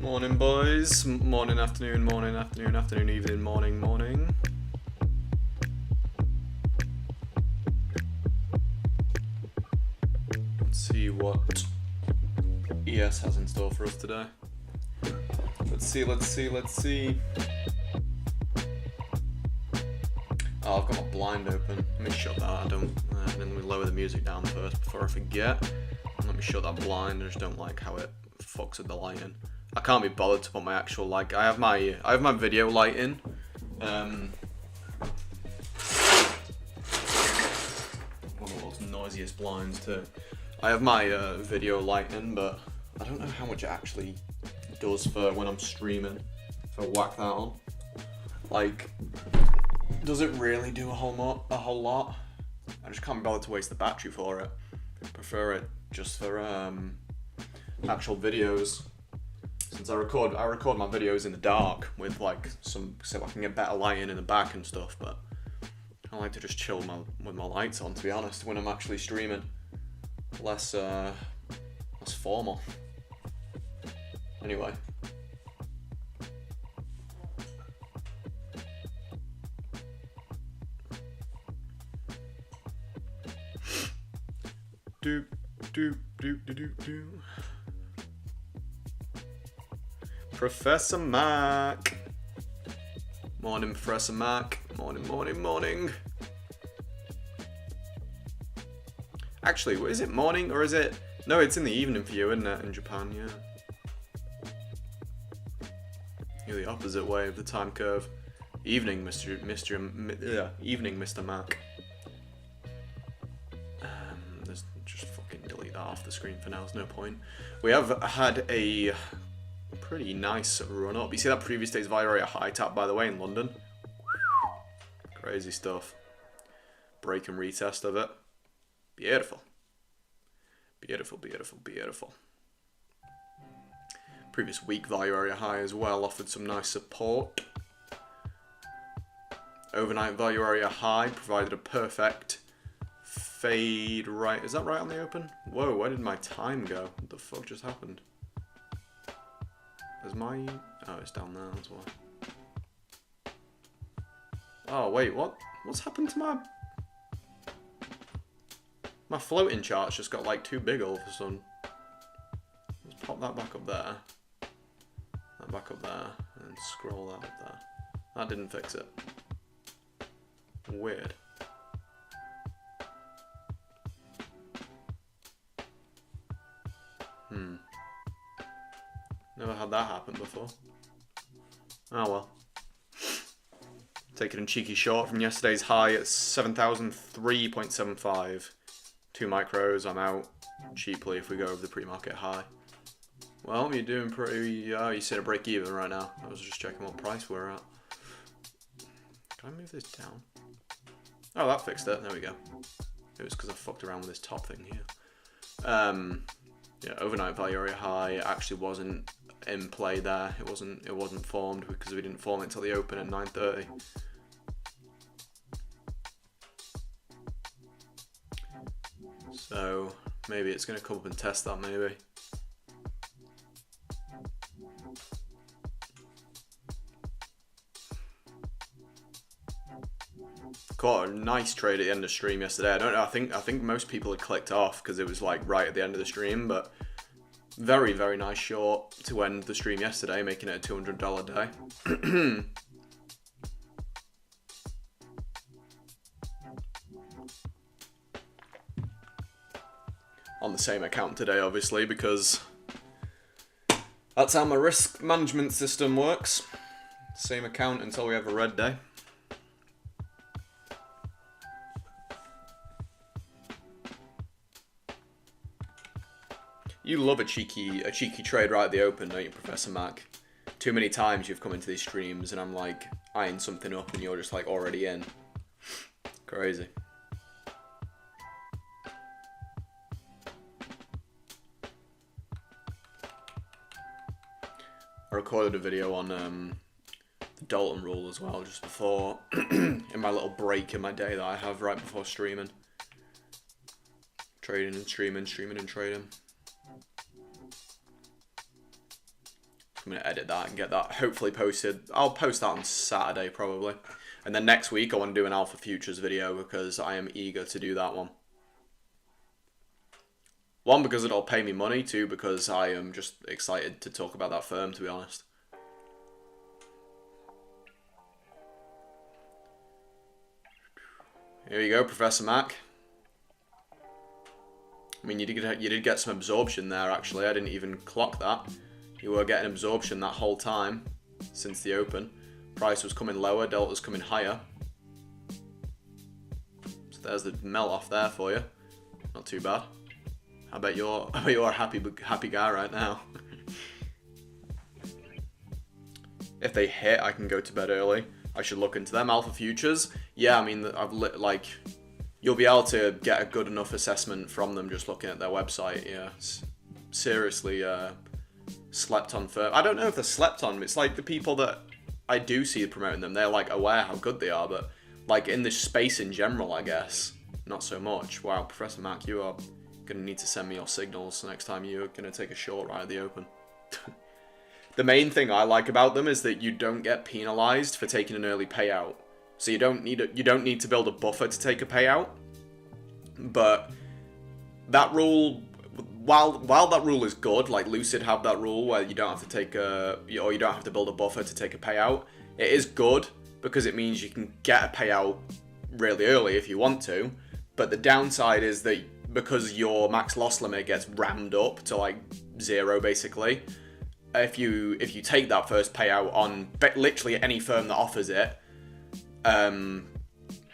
Morning, boys. Morning, afternoon, evening, morning. Let's see what ES has in store for us today. Let's see. Oh, I've got my blind open. Let me shut that. Then let me lower the music down first before I forget. And let me shut that blind. I just don't like how it fucks with the lighting. I can't be bothered to put my actual like. I have my video lighting. One of the world's noisiest blinds too. I have my video lighting, but I don't know how much it actually does for when I'm streaming. If I whack that on, like, does it really do a whole lot? I just can't be bothered to waste the battery for it. I prefer it just for actual videos. Since I record my videos in the dark with like so I can get better lighting in the back and stuff, but I like to just chill with my lights on, to be honest, when I'm actually streaming. Less formal. Anyway. Do. Professor Mac. Morning, Professor Mac. Morning. Actually, is it morning or is it? No, it's in the evening for you, isn't it? In Japan, yeah. You're the opposite way of the time curve. Evening, Mr. Mac. Let's just fucking delete that off the screen for now. There's no point. We have had a pretty nice run up. You see that previous day's value area high tap, by the way, in London? Crazy stuff. Break and retest of it. Beautiful. Previous week value area high as well offered some nice support. Overnight value area high provided a perfect fade right. Is that right on the open? Whoa, where did my time go? What the fuck just happened? Is my... Oh, it's down there, that's why. Oh, wait, what? What's happened to my... My floating chart's just got, like, too big all of a sudden. Let's pop that back up there. That back up there. And then scroll that up there. That didn't fix it. Weird. Never had that happen before. Oh well. Taking a cheeky short from yesterday's high at 7,003.75. 2 micros, I'm out cheaply if we go over the pre-market high. Well, you're doing pretty, you said a break even right now. I was just checking what price we're at. Can I move this down? Oh, that fixed it, there we go. It was because I fucked around with this top thing here. Yeah, overnight value area high actually wasn't in play there. It wasn't formed because we didn't form it until the open at 9:30. So maybe it's gonna come up and test that maybe. Caught a nice trade at the end of stream yesterday. I don't know. I think most people had clicked off because it was like right at the end of the stream, but very, very nice short to end the stream yesterday, making it a $200 day. On the same account today, obviously, because that's how my risk management system works. Same account until we have a red day. You love a cheeky trade right at the open, don't you, Professor Mac? Too many times you've come into these streams and I'm like eyeing something up and you're just like already in. Crazy. I recorded a video on the Dalton rule as well just before, in my little break in my day that I have right before streaming. Trading and streaming and trading. I'm going to edit that and get that hopefully posted. I'll post that on Saturday probably. And then next week I want to do an Alpha Futures video because I am eager to do that one. One, because it'll pay me money. Two, because I am just excited to talk about that firm, to be honest. Here you go, Professor Mac. I mean, you did get some absorption there, actually. I didn't even clock that. You were getting absorption that whole time since the open. Price was coming lower, delta's coming higher. So there's the melt off there for you. Not too bad. I bet you're a happy guy right now. If they hit, I can go to bed early. I should look into them. Alpha Futures. Yeah, I mean, you'll be able to get a good enough assessment from them just looking at their website. Yeah, it's seriously slept on firm. I don't know if they're slept on. It's like the people that I do see promoting them, they're like aware how good they are, but like in this space in general, I guess, not so much. Wow, Professor Mac, you are gonna need to send me your signals next time you're gonna take a short ride at the open. The main thing I like about them is that you don't get penalized for taking an early payout. So you don't need to build a buffer to take a payout. But that rule, while that rule is good, like Lucid have that rule where you don't have to take or you don't have to build a buffer to take a payout. It is good because it means you can get a payout really early if you want to. But the downside is that because your max loss limit gets rammed up to like 0 basically, if you take that first payout on literally any firm that offers it,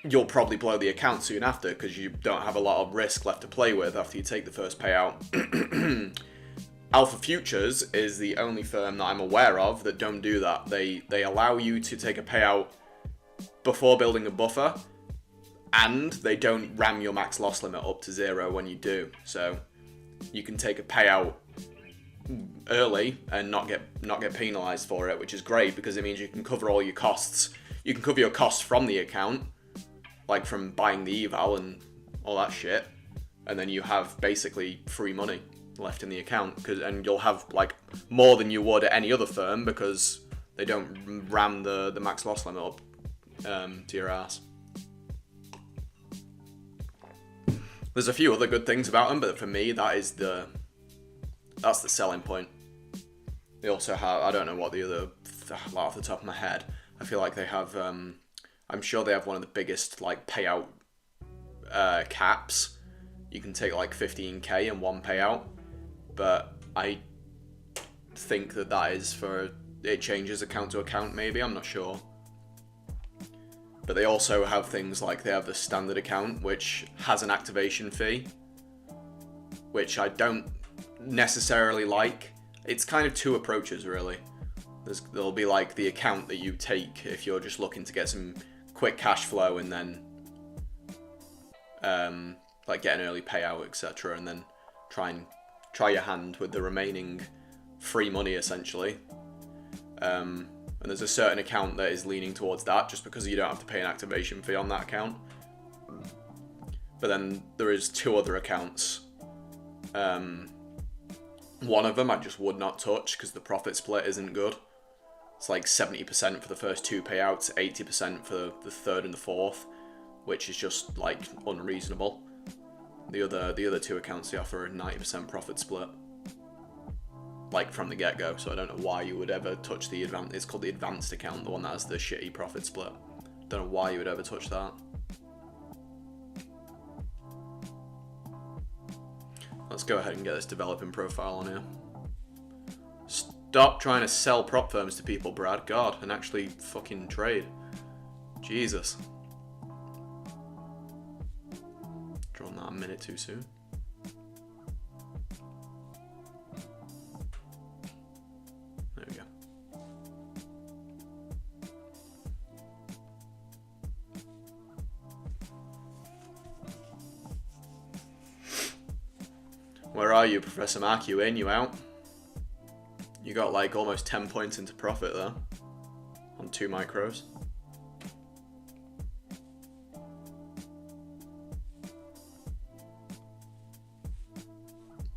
you'll probably blow the account soon after because you don't have a lot of risk left to play with after you take the first payout. Alpha Futures is the only firm that I'm aware of that don't do that. They allow you to take a payout before building a buffer, and they don't ram your max loss limit up to 0 when you do. So you can take a payout early and not get penalized for it, which is great because it means you can cover all your costs. You can cover your costs from the account, like from buying the eval and all that shit, and then you have basically free money left in the account, and you'll have like more than you would at any other firm because they don't ram the max loss limit up to your ass. There's a few other good things about them, but for me that's the selling point. They also have, I don't know what the other, off the top of my head, I feel like they have, I'm sure they have one of the biggest like payout caps. You can take like 15k in one payout, but I think that is for, it changes account to account maybe, I'm not sure. But they also have things like they have the standard account, which has an activation fee, which I don't necessarily like. It's kind of two approaches really. There'll be like the account that you take if you're just looking to get some quick cash flow and then like get an early payout, etc., and then try your hand with the remaining free money essentially. And there's a certain account that is leaning towards that just because you don't have to pay an activation fee on that account. But then there is two other accounts. One of them I just would not touch because the profit split isn't good. It's like 70% for the first two payouts, 80% for the third and the fourth, which is just like unreasonable. The other two accounts they offer a 90% profit split, like from the get-go. So I don't know why you would ever touch the advanced. It's called the advanced account, the one that has the shitty profit split. Don't know why you would ever touch that. Let's go ahead and get this developing profile on here. Stop trying to sell prop firms to people, Brad. God, and actually fucking trade. Jesus. Drawn that a minute too soon. There we go. Where are you, Professor Mark? You in? You out? You got like almost 10 points into profit there on 2 micros.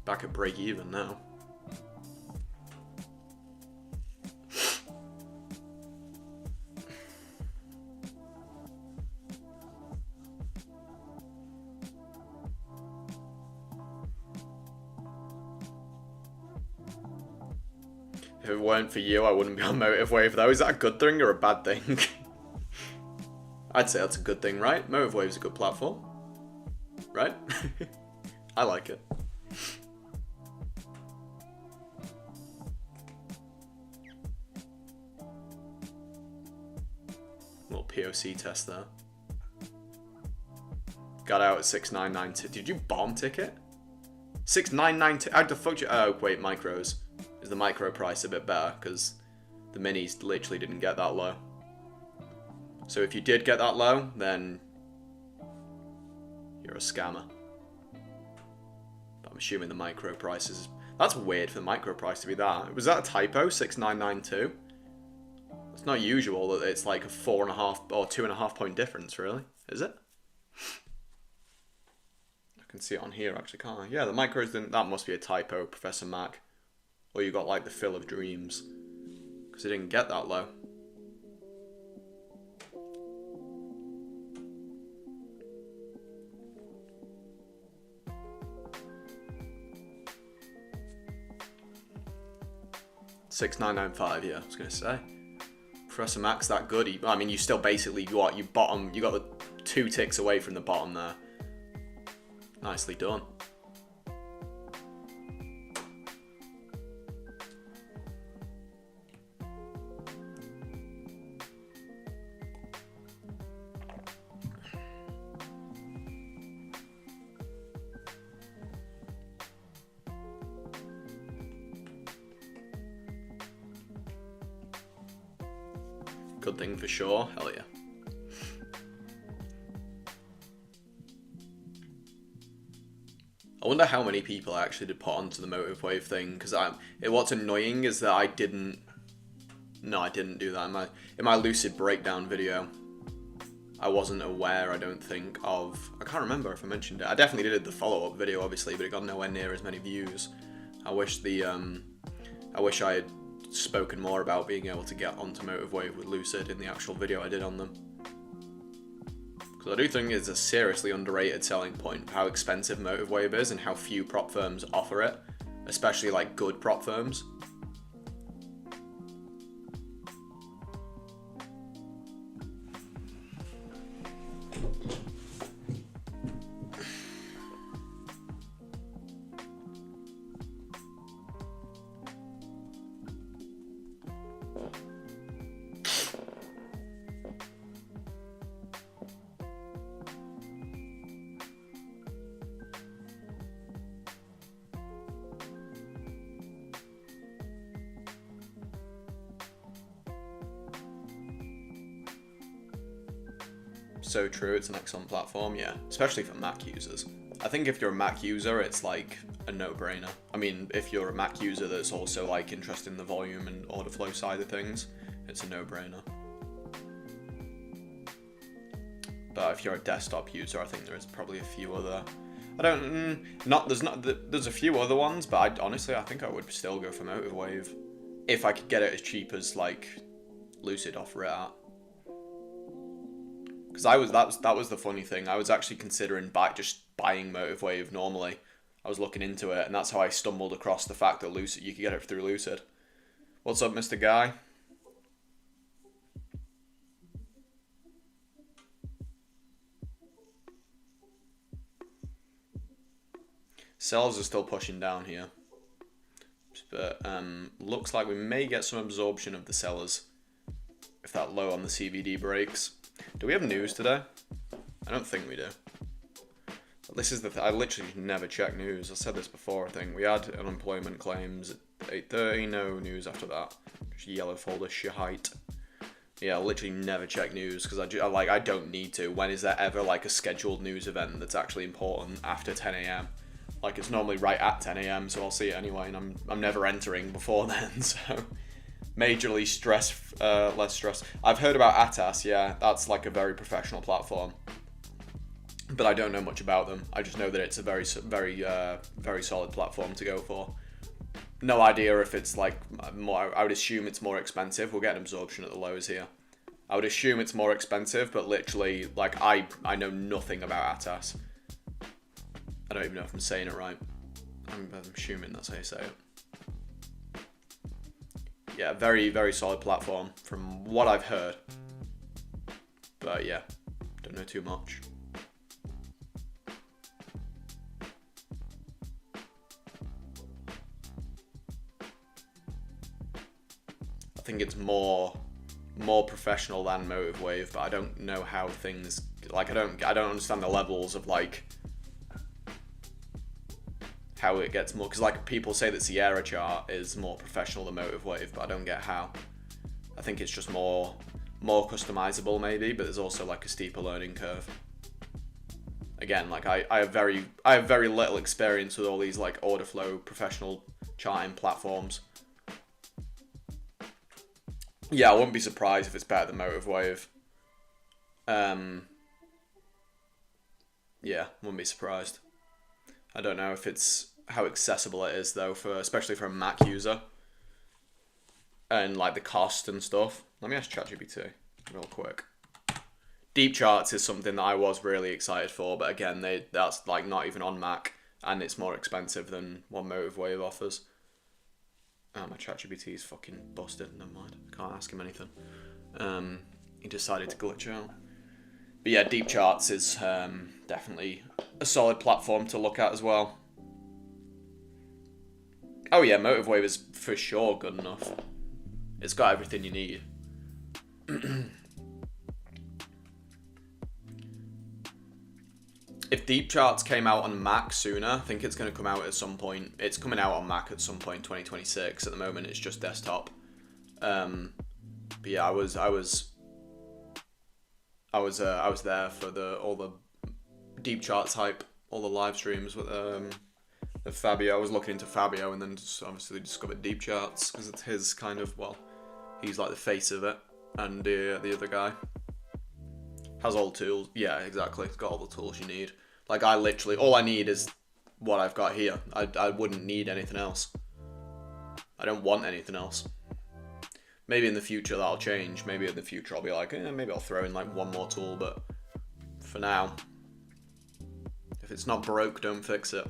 Back at break even now. If it weren't for you, I wouldn't be on MotiveWave though. Is that a good thing or a bad thing? I'd say that's a good thing, right? MotiveWave's a good platform. Right? I like it. Little POC test there. Got out at 6992. Did you bomb ticket? 6992. How the fuck did you... Oh, wait, micros. Is the micro price a bit better? Because the minis literally didn't get that low. So if you did get that low, then you're a scammer. But I'm assuming the micro price is... That's weird for the micro price to be that. Was that a typo? 6992? It's not usual that it's like a 4.5 or 2.5 point difference, really. Is it? I can see it on here, actually, can't I? Yeah, the micros didn't... That must be a typo, Professor Mac. Or you got like the fill of dreams. Because it didn't get that low. $6,995, yeah, I was gonna say. Professor Mac's that good. I mean, you still basically what you got the 2 ticks away from the bottom there. Nicely done. Good thing for sure. Hell yeah. I wonder how many people I actually did put onto the MotiveWave thing, because what's annoying is that I didn't do that in my Lucid breakdown video. I wasn't aware, I don't think, of... I can't remember if I mentioned it. I definitely did the follow-up video, obviously, but it got nowhere near as many views. I wish I had spoken more about being able to get onto MotiveWave with Lucid in the actual video I did on them. Because I do think it's a seriously underrated selling point, how expensive MotiveWave is and how few prop firms offer it, especially like good prop firms. So true, it's an excellent platform, yeah, especially for Mac users. I think if you're a Mac user, it's like a no-brainer. I mean, if you're a Mac user that's also like interested in the volume and order flow side of things, it's a no-brainer. But if you're a desktop user, I think there is probably a few other... There's a few other ones, but honestly, I think I would still go for MotiveWave if I could get it as cheap as like Lucid offer it at. Because that was the funny thing. I was actually considering just buying MotiveWave normally. I was looking into it, and that's how I stumbled across the fact that Lucid, you could get it through Lucid. What's up, Mr. Guy? Sellers are still pushing down here. But looks like we may get some absorption of the sellers if that low on the CVD breaks. Do we have news today? I don't think we do. This is I literally never check news. I said this before, I think. We had unemployment claims at 8:30, no news after that. Just yellow folder shite. Yeah, I literally never check news because I don't need to. When is there ever like a scheduled news event that's actually important after 10 AM? Like it's normally right at 10 AM, so I'll see it anyway, and I'm never entering before then, so... Majorly less stress. I've heard about Atas, yeah, that's like a very professional platform. But I don't know much about them. I just know that it's a very solid platform to go for. No idea if it's like more, I would assume it's more expensive. We'll get an absorption at the lows here. I would assume it's more expensive, but literally, like, I know nothing about Atas. I don't even know if I'm saying it right. I'm assuming that's how you say it. yeah, very, very solid platform from what I've heard. But yeah, don't know too much. I think it's more professional than MotiveWave, but I don't know how things, like, I don't understand the levels of, like, how it gets more, because, like, people say that Sierra chart is more professional than MotiveWave, but I don't get how. I think it's just more customizable maybe, but there's also, like, a steeper learning curve. Again, like, I have very little experience with all these, like, order flow professional charting platforms. Yeah, I wouldn't be surprised if it's better than MotiveWave. Yeah, wouldn't be surprised. I don't know if it's how accessible it is though, especially for a Mac user, and like the cost and stuff. Let me ask ChatGPT real quick. Deep charts is something that I was really excited for, but again, that's like not even on Mac, and it's more expensive than what MotiveWave offers. Oh, my ChatGPT is fucking busted. Never mind. I can't ask him anything. He decided to glitch out. But yeah, deep charts is definitely a solid platform to look at as well. Oh yeah, MotiveWave is for sure good enough. It's got everything you need. If deep charts came out on Mac sooner, I think it's going to come out at some point. It's coming out on Mac at some point in 2026. At the moment, it's just desktop. But yeah, I was there for all the deep charts hype, all the live streams with Fabio. I was looking into Fabio and then just obviously discovered deep charts because it's his kind of, well, he's like the face of it, and the other guy has all the tools. Yeah, exactly. It's got all the tools you need. Like, I literally, all I need is what I've got here. I wouldn't need anything else. I don't want anything else. Maybe in the future that'll change. Maybe in the future I'll be like, maybe I'll throw in like one more tool, but for now, if it's not broke, don't fix it.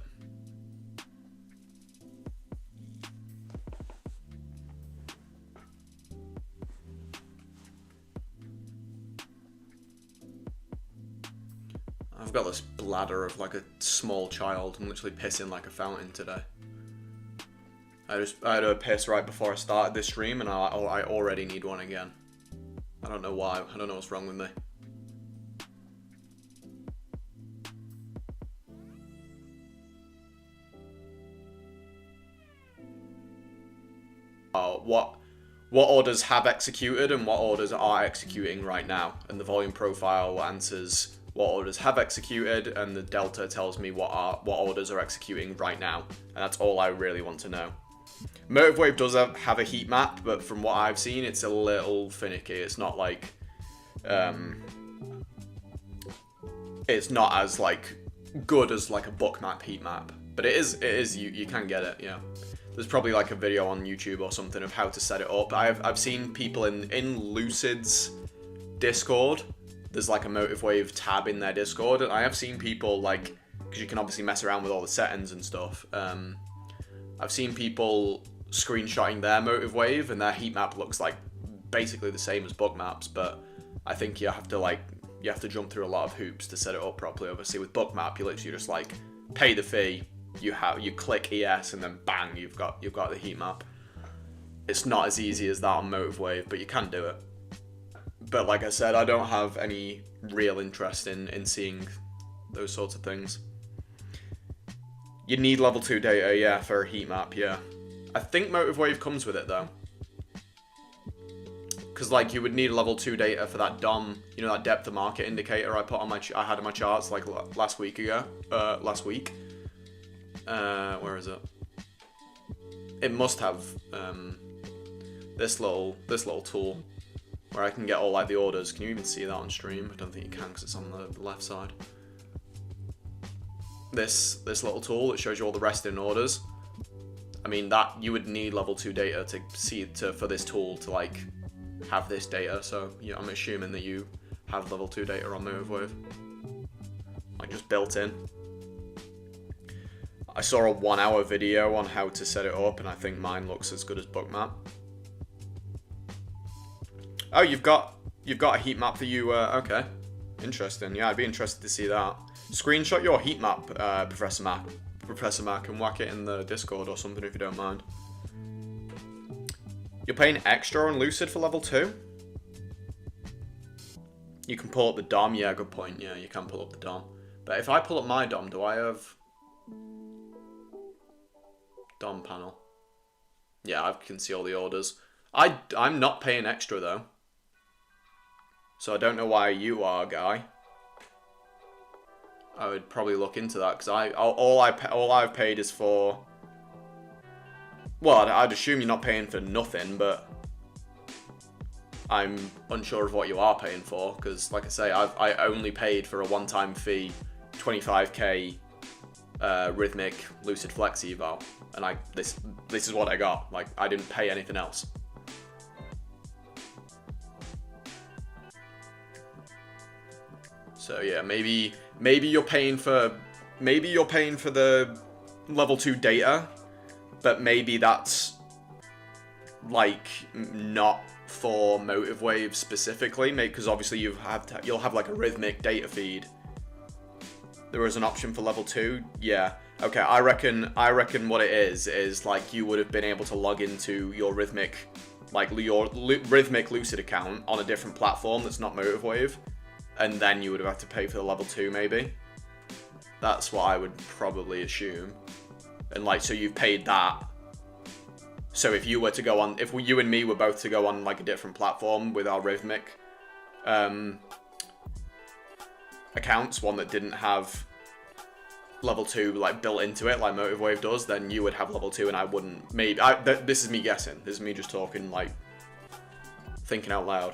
I've got this bladder of like a small child. I'm literally pissing like a fountain today. I had a piss right before I started this stream, and I already need one again. I don't know why. I don't know what's wrong with me. What orders have executed and what orders are executing right now, and the volume profile answers what orders have executed, and the delta tells me what orders are executing right now, and that's all I really want to know. MotiveWave does have a heat map, but from what I've seen, it's a little finicky. It's not like, it's not as like good as like a bookmap heat map, but it is you can get it. Yeah, there's probably like a video on YouTube or something of how to set it up. I've seen people in Lucid's Discord. There's like a MotiveWave tab in their Discord, and I have seen people, like, because you can obviously mess around with all the settings and stuff. I've seen people screenshotting their MotiveWave, and their heat map looks like basically the same as bookmaps, but I think you have to jump through a lot of hoops to set it up properly. Obviously, with bookmap, you literally just like pay the fee, you click ES, and then bang, you've got the heat map. It's not as easy as that on MotiveWave, but you can do it. But like I said, I don't have any real interest in seeing those sorts of things. You need level 2 data, yeah, for a heat map, yeah. I think MotiveWave comes with it, though. Because, like, you would need level 2 data for that DOM, you know, that depth of market indicator I put on I had in my charts, like, last week. Where is it? It must have, this little tool, where I can get all, like, the orders. Can you even see that on stream? I don't think you can, because it's on the left side. This little tool that shows you all the resting orders. I mean, that you would need level 2 data to see for this tool to like have this data. So yeah, I'm assuming that you have level 2 data on MotiveWave, like just built in. I saw a 1-hour video on how to set it up, and I think mine looks as good as bookmap. Oh, you've got a heat map that you okay. Interesting. Yeah, I'd be interested to see that. Screenshot your heat map, Professor Mac, and whack it in the Discord or something if you don't mind. You're paying extra on Lucid for level 2? You can pull up the DOM. Yeah, good point. Yeah, you can pull up the DOM. But if I pull up my DOM, do I have DOM panel? Yeah, I can see all the orders. I'm not paying extra though. So I don't know why you are, guy. I would probably look into that because all I've paid is for. Well, I'd assume you're not paying for nothing, but I'm unsure of what you are paying for because, like I say, I only paid for a one-time fee, 25k Rhythmic Lucid Flex eval, and this is what I got. Like, I didn't pay anything else. So yeah, maybe you're paying for the level 2 data, but maybe that's like not for MotiveWave specifically, because obviously you'll have like a Rhythmic data feed. There is an option for level 2. Yeah. Okay. I reckon what it is like you would have been able to log into your Rhythmic, like your Rhythmic Lucid account on a different platform that's not MotiveWave. And then you would have had to pay for the level 2, maybe. That's what I would probably assume. And like, so you've paid that. So if you were to go on, if you and me were both to go on like a different platform with our Rhythmic accounts, one that didn't have level 2 like built into it, like MotiveWave does, then you would have level 2 and I wouldn't. Maybe this is me guessing. This is me just talking, like thinking out loud.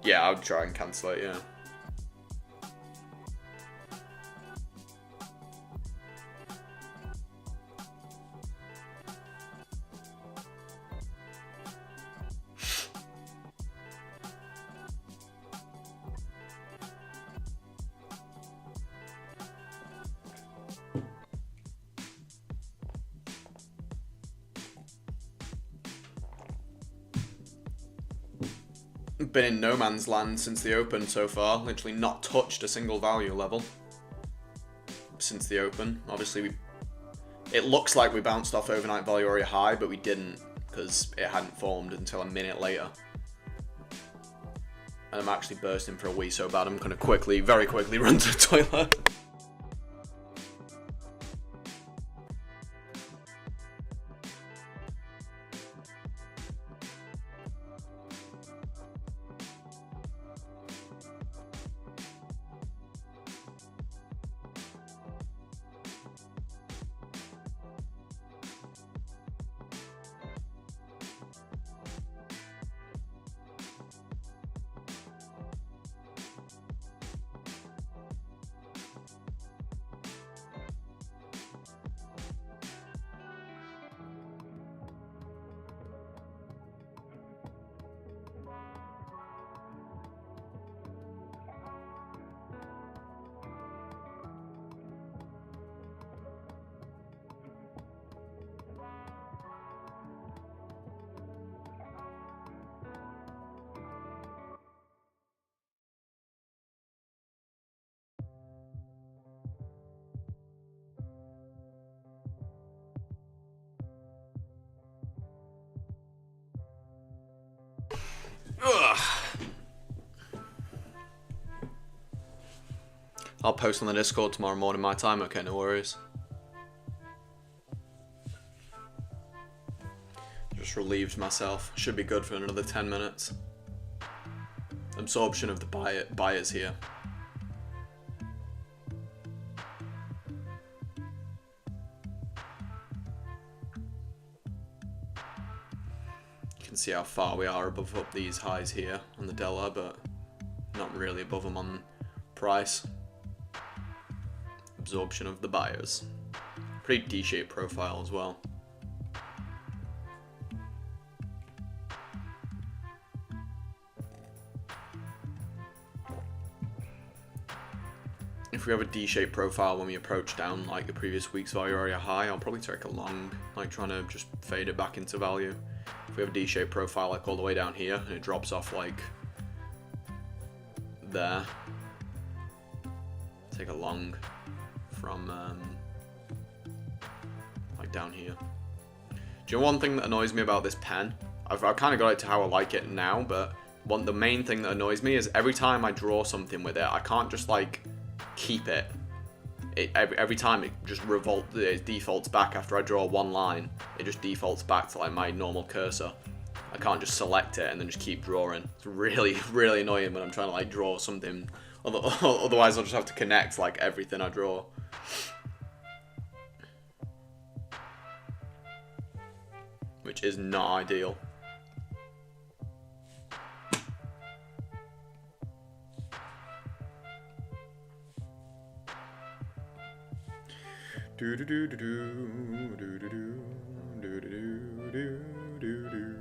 Yeah, I would try and cancel it, yeah. Been in no man's land since the open so far. Literally not touched a single value level since the open. Obviously, it looks like we bounced off overnight value area high, but we didn't because it hadn't formed until a minute later. And I'm actually bursting for a wee so bad I'm gonna very quickly run to the toilet. Ugh. I'll post on the Discord tomorrow morning my time, okay, no worries. Just relieved myself. Should be good for another 10 minutes. Absorption of the buyers here. You can see how far we are above up these highs here on the Delta, but not really above them on price. Absorption of the buyers. Pretty D-shaped profile as well. If we have a D-shaped profile when we approach down like the previous week's value area high, I'll probably take a long, like trying to just fade it back into value. if we have a D-shaped profile like all the way down here, and it drops off like there, take a long from like down here. Do you know one thing that annoys me about this pen? I've kind of got it to how I like it now, but the main thing that annoys me is every time I draw something with it, I can't just like keep it. Every time it just it defaults back after I draw one line. It just defaults back to like my normal cursor. I can't just select it and then just keep drawing. It's really, really annoying when I'm trying to like draw something. Otherwise, I'll just have to connect like everything I draw. Which is not ideal. Do do do do do do do do do do do do do.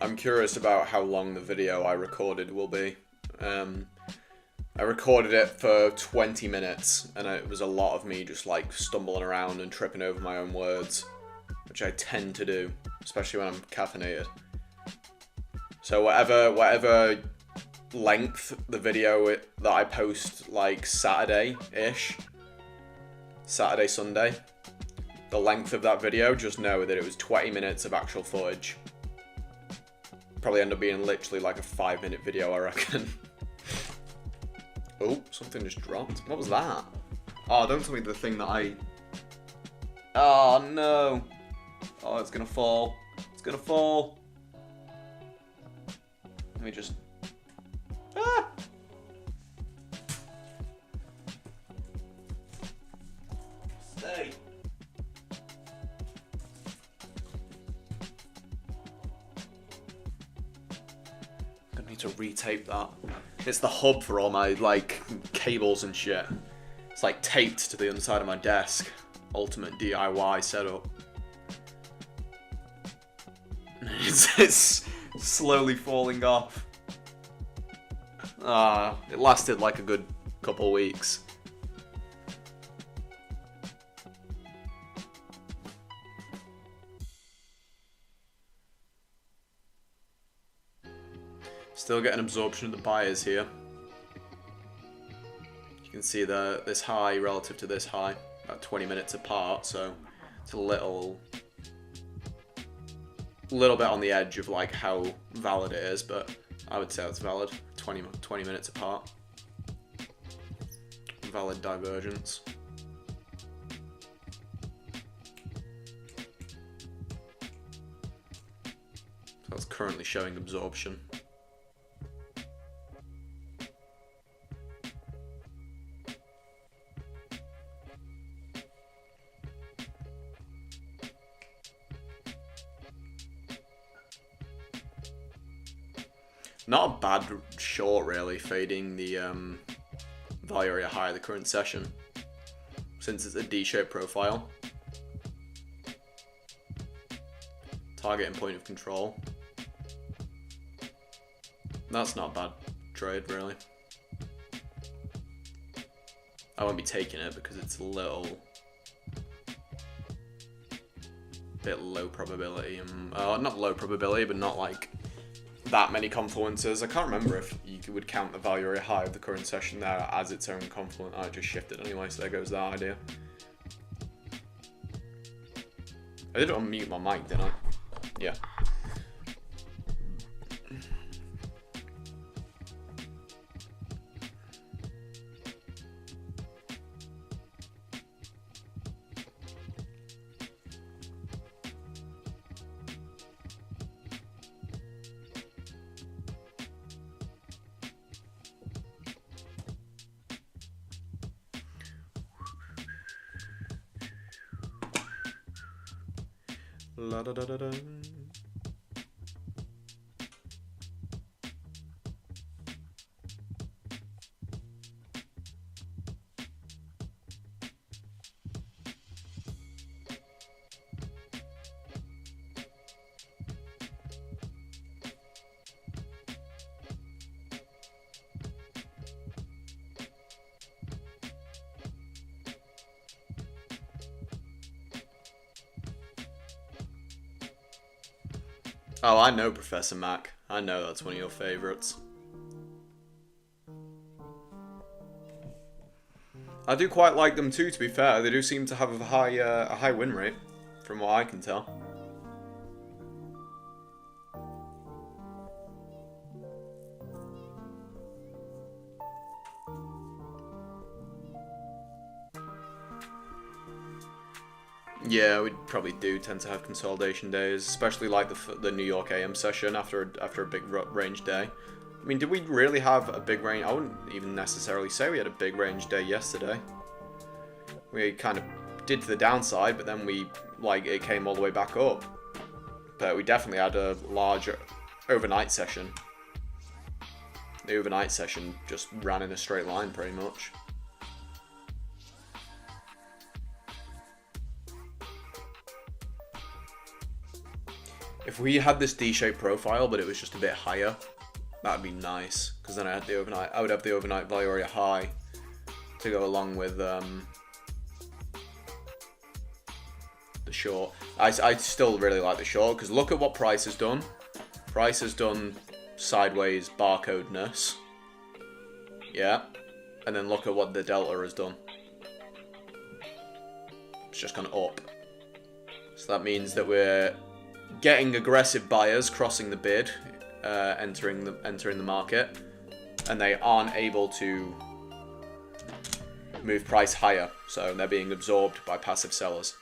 I'm curious about how long the video I recorded will be. I recorded it for 20 minutes, and it was a lot of me just like stumbling around and tripping over my own words, which I tend to do, especially when I'm caffeinated. So whatever length the video that I post, like Saturday-ish, Saturday, Sunday, the length of that video, just know that it was 20 minutes of actual footage. Probably end up being literally like a 5-minute video, I reckon. Oh, something just dropped. What was that? Oh, don't tell me the thing that I... Oh, no. Oh, it's gonna fall. It's gonna fall. Let me just... Ah! Stay. I need to retape that. It's the hub for all my like cables and shit. It's like taped to the underside of my desk. Ultimate DIY setup. It's slowly falling off. It lasted like a good couple weeks. Still getting absorption of the buyers here. You can see this high relative to this high, about 20 minutes apart, so it's a little bit on the edge of like how valid it is, but I would say it's valid. 20 minutes apart. Valid divergence. So it's currently showing absorption. Not a bad short, really, fading the value area high of the current session, since it's a D-shaped profile. Target and point of control. That's not a bad trade, really. I won't be taking it because it's a little bit low probability. Not low probability, but not like that many confluences. I can't remember if you would count the value area high of the current session there as its own confluent. I just shifted anyway, so there goes that idea. I did unmute my mic, didn't I? Yeah. La da da da da. Oh, I know Professor Mac. I know that's one of your favorites. I do quite like them too, to be fair. They do seem to have a high win rate, from what I can tell. Yeah, we probably do tend to have consolidation days, especially like the New York AM session after a big range day. I mean, did we really have a big range? I wouldn't even necessarily say we had a big range day yesterday. We kind of did to the downside, but then it came all the way back up. But we definitely had a larger overnight session. The overnight session just ran in a straight line pretty much. If we had this D-shaped profile, but it was just a bit higher, that'd be nice. Because then I would have the overnight value area high to go along with the short. I still really like the short because look at what Price has done. Price has done sideways barcode-ness. Yeah. And then look at what the delta has done. It's just gone up. So that means that we're getting aggressive buyers crossing the bid, entering the market, and they aren't able to move price higher, so they're being absorbed by passive sellers.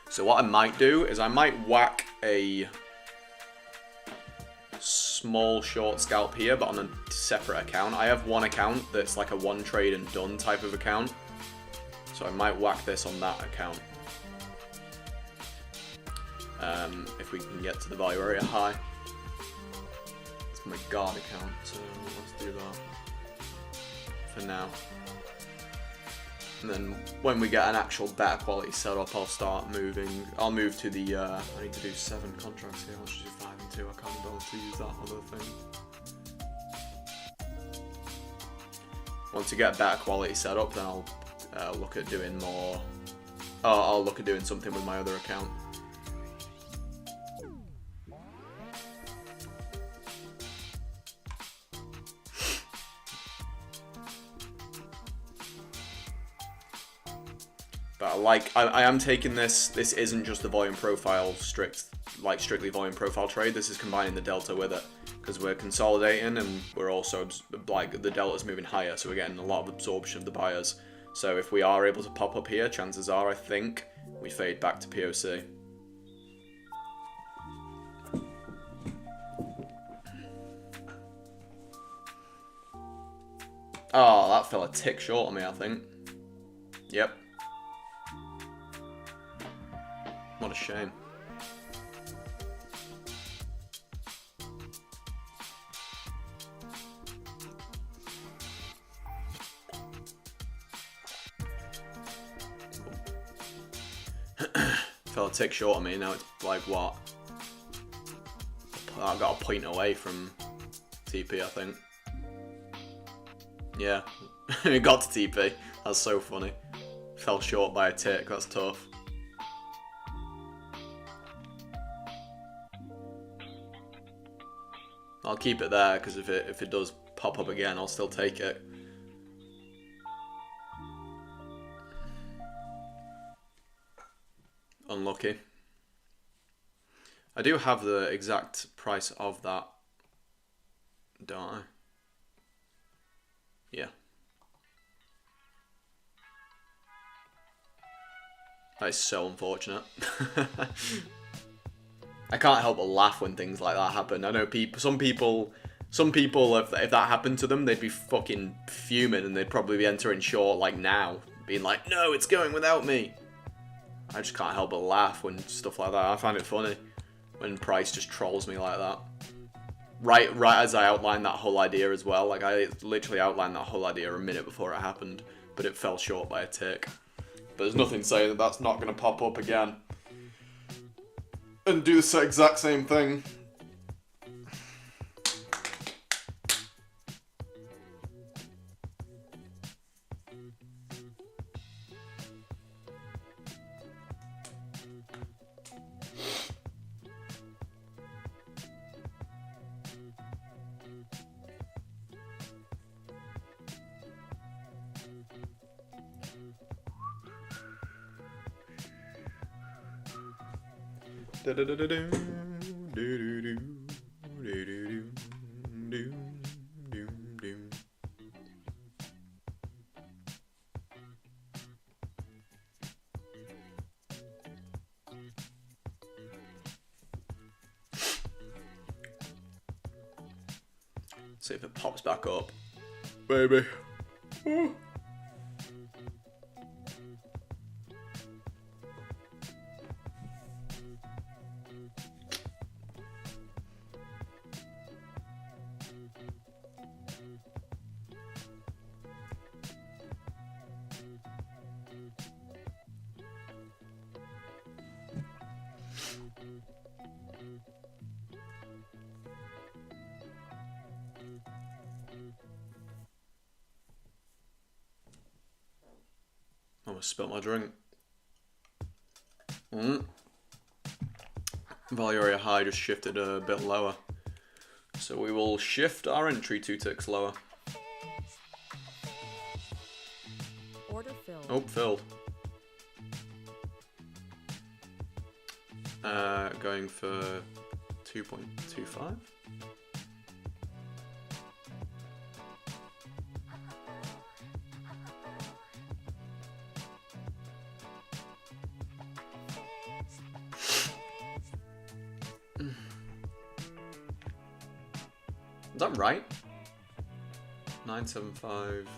So what I might do is I might whack a small short scalp here, but on a separate account. I have one account that's like a one trade and done type of account, so I might whack this on that account. If we can get to the value area high. It's my guard account, so let's do that for now. And then when we get an actual better quality setup, I'll start moving. I'll move to the, I need to do 7 contracts here, I'll just do 5 and 2, I can't bother to use that other thing. Once you get a better quality setup, then I'll look at doing more, I'll look at doing something with my other account. But I am taking this isn't just the volume profile strictly volume profile trade. This is combining the delta with it because we're consolidating and we're also the delta's moving higher, so we're getting a lot of absorption of the buyers. So if we are able to pop up here, chances are I think we fade back to POC. Oh, that fell a tick short on me, I think. Yep. What a shame. Fell a tick short on me, now it's like what? I got a point away from TP, I think. Yeah, it got to TP. That's so funny. Fell short by a tick, that's tough. I'll keep it there because if it does pop up again, I'll still take it. Unlucky. I do have the exact price of that, don't I? Yeah. That is so unfortunate. I can't help but laugh when things like that happen. I know some people, if that happened to them, they'd be fucking fuming and they'd probably be entering short like now, being like, no, it's going without me. I just can't help but laugh when stuff like that. I find it funny when Price just trolls me like that. Right as I outlined that whole idea as well. Like, I literally outlined that whole idea a minute before it happened, but it fell short by a tick. But there's nothing saying that that's not going to pop up again and do the exact same thing. See if it pops back up. Baby. Ooh. I almost spilt my drink. Value area high just shifted a bit lower. So we will shift our entry 2 ticks lower. Order filled. Oh, filled. Going for 2.25. Is that right? 975.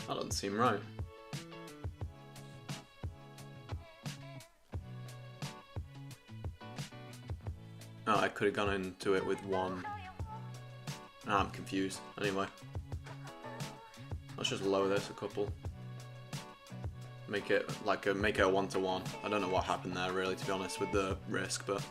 That doesn't seem right. Oh, I could have gone into it with one. Ah, I'm confused. Anyway. Let's just lower this a couple. Make it like a 1-to-1. I don't know what happened there really, to be honest, with the risk, but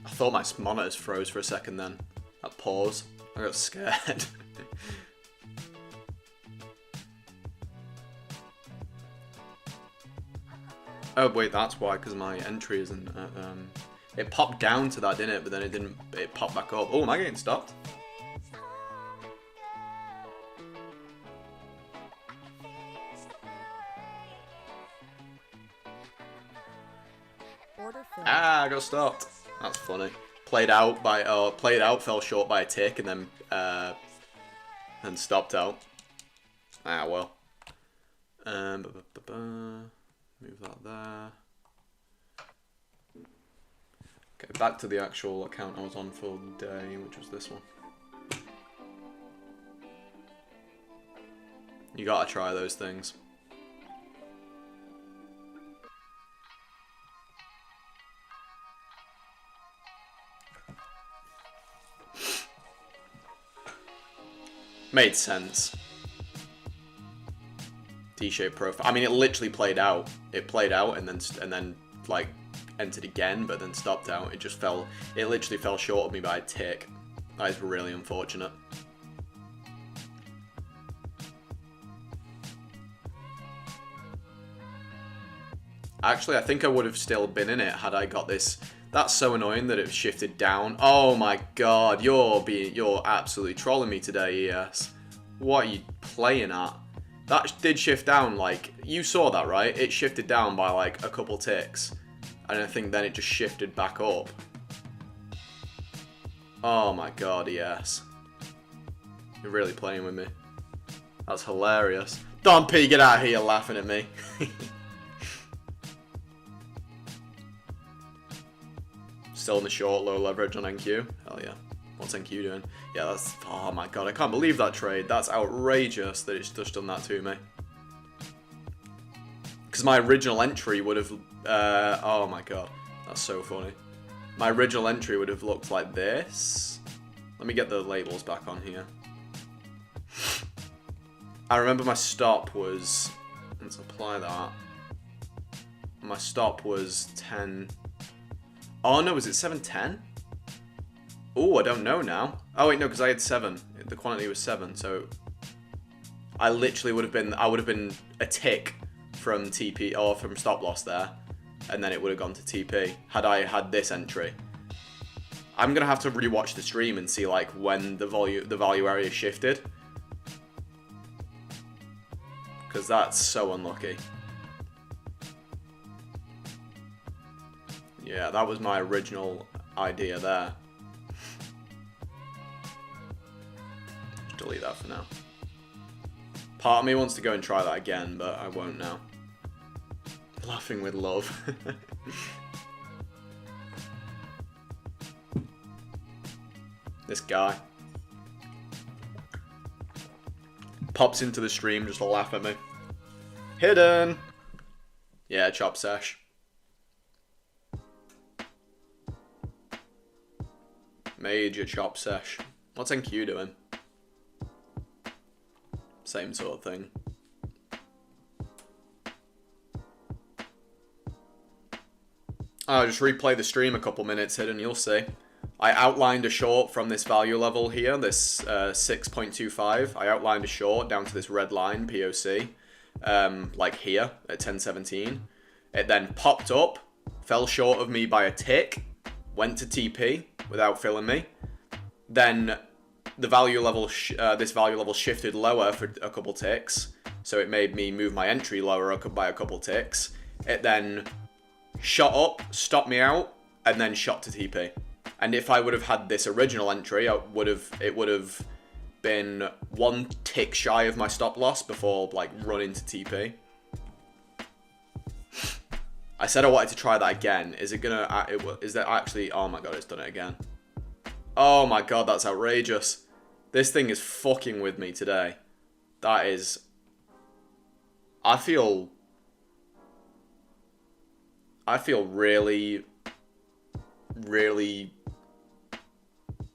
I thought my monitors froze for a second then. That pause. I got scared. Oh wait, that's why, because my entry isn't it popped down to that, didn't it? But then it didn't, it popped back up. Oh, am I getting stopped? Ah, I got stopped. That's funny. Played out, fell short by a tick, and then stopped out. Ah, well. Move that there. Okay, back to the actual account I was on for the day, which was this one. You gotta try those things. Made sense. D-shaped profile. I mean, it literally played out. It played out and then like entered again, but then stopped out. It just fell. It literally fell short of me by a tick. That is really unfortunate. Actually, I think I would have still been in it had I got this. That's so annoying that it shifted down. Oh my god, you're absolutely trolling me today, ES. What are you playing at? That did shift down, like, you saw that, right? It shifted down by like a couple ticks. And I think then it just shifted back up. Oh my god, ES. You're really playing with me. That's hilarious. Don P, get out of here laughing at me. Still in the short, low leverage on NQ. Hell yeah. What's NQ doing? Yeah, that's... Oh my god, I can't believe that trade. That's outrageous that it's just done that to me. Because my original entry would have... oh my god. That's so funny. My original entry would have looked like this. Let me get the labels back on here. I remember my stop was... Let's apply that. My stop was 10... Oh no, was it 710? Oh, I don't know now. Oh wait, no, because I had 7. The quantity was 7, so... I literally would have been... I would have been a tick from TP, or from stop loss there. And then it would have gone to TP, had I had this entry. I'm going to have to rewatch the stream and see, like, when the value area shifted. Because that's so unlucky. Yeah, that was my original idea there. Just delete that for now. Part of me wants to go and try that again, but I won't now. Laughing with love. This guy pops into the stream just to laugh at me. Hidden! Yeah, chop sesh. Major chop sesh. What's NQ doing? Same sort of thing. I'll just replay the stream a couple minutes, Hidden, you'll see. I outlined a short from this value level here, this 6.25. I outlined a short down to this red line, POC, like here at 1017. It then popped up, fell short of me by a tick, went to TP without filling me. Then the value level, this value level shifted lower for a couple ticks, so it made me move my entry lower by a couple ticks. It then shot up, stopped me out, and then shot to TP. And if I would have had this original entry, it would have been 1 tick shy of my stop loss before like running to TP. I said I wanted to try that again. Is it gonna? Is that actually? Oh my god, it's done it again. Oh my god, that's outrageous. This thing is fucking with me today. That is. I feel really, really.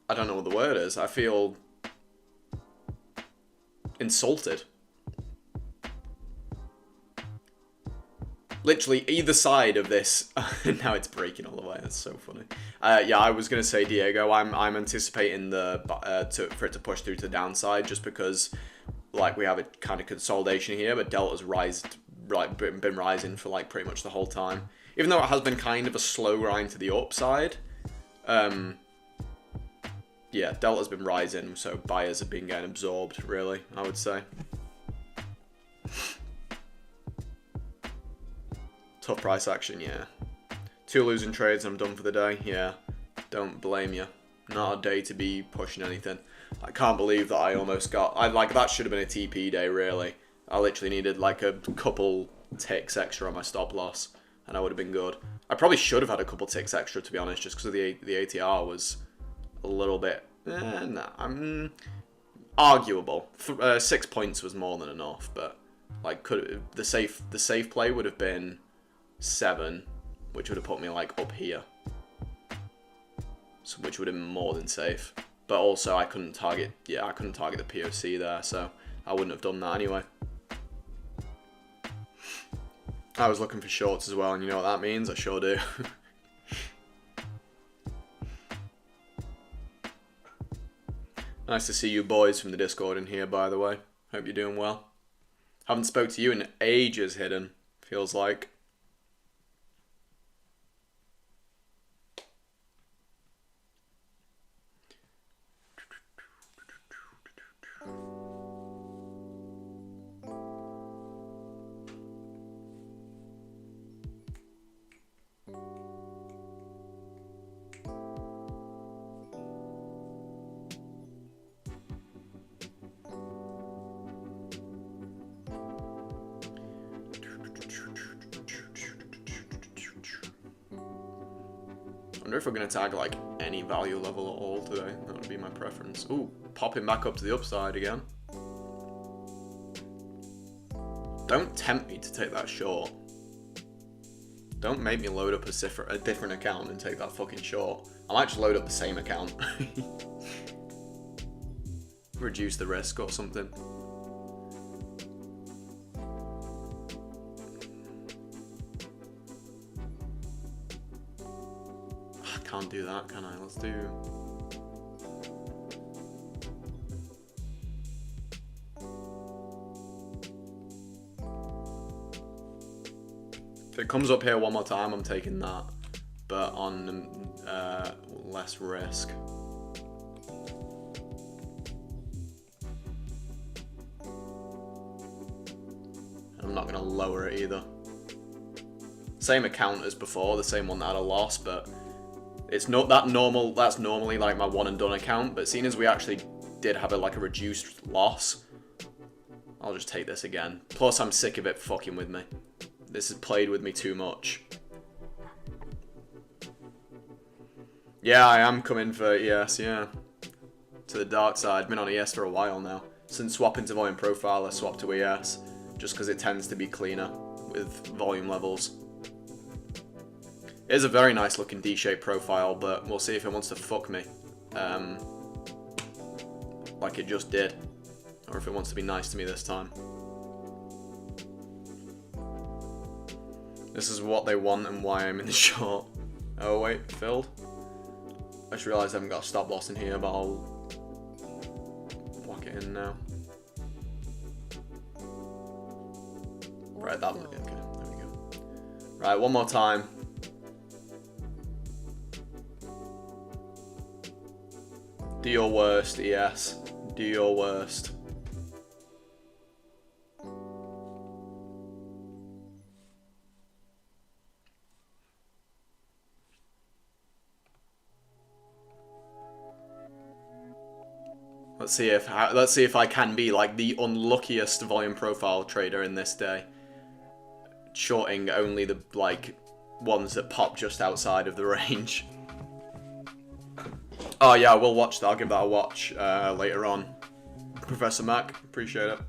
I don't know what the word is. I feel insulted. Literally either side of this. Now it's breaking all the way. That's so funny. Yeah, I was gonna say Diego. I'm anticipating for it to push through to the downside just because like we have a kind of consolidation here, but Delta's been rising for like pretty much the whole time. Even though it has been kind of a slow grind to the upside. Yeah, Delta's been rising, so buyers have been getting absorbed, really, I would say. Tough price action, yeah. 2 losing trades and I'm done for the day, yeah. Don't blame you. Not a day to be pushing anything. I can't believe that I almost got... that should have been a TP day, really. I literally needed like a couple ticks extra on my stop loss, and I would have been good. I probably should have had a couple ticks extra, to be honest, just because of the ATR was a little bit... arguable. 6 points was more than enough, but like the safe play would have been 7, which would have put me like up here, so, which would have been more than safe. But also I couldn't target the POC there, so I wouldn't have done that anyway. I was looking for shorts as well, and you know what that means? I sure do. Nice to see you boys from the Discord in here, by the way. Hope you're doing well. Haven't spoke to you in ages, Hidden. Feels like. wonder if we're going to tag like any value level at all today. That would be my preference. Ooh, popping back up to the upside again. Don't tempt me to take that short. Don't make me load up a different account and take that fucking short. I might just load up the same account. Reduce the risk or something. I can't do that, can I? Let's do... If it comes up here one more time, I'm taking that, but on less risk. I'm not going to lower it either. Same account as before, the same one that had a loss, but it's not that normal. That's normally like my one and done account, but seeing as we actually did have a reduced loss, I'll just take this again. Plus, I'm sick of it fucking with me. This has played with me too much. Yeah, I am coming for ES, yeah. To the dark side. Been on ES for a while now. Since swapping to volume profile, I swapped to ES. Just because it tends to be cleaner with volume levels. It is a very nice looking D-shaped profile, but we'll see if it wants to fuck me. Like it just did. Or if it wants to be nice to me this time. This is what they want and why I'm in the short. Oh wait, filled. I just realised I haven't got a stop loss in here, but I'll whack it in now. Right, that okay, there we go. Right, one more time. Do your worst, ES. Do your worst. Let's see if I can be like the unluckiest volume profile trader in this day. Shorting only the ones that pop just outside of the range. Oh yeah, I will watch that. I'll give that a watch later on. Professor Mac, appreciate it.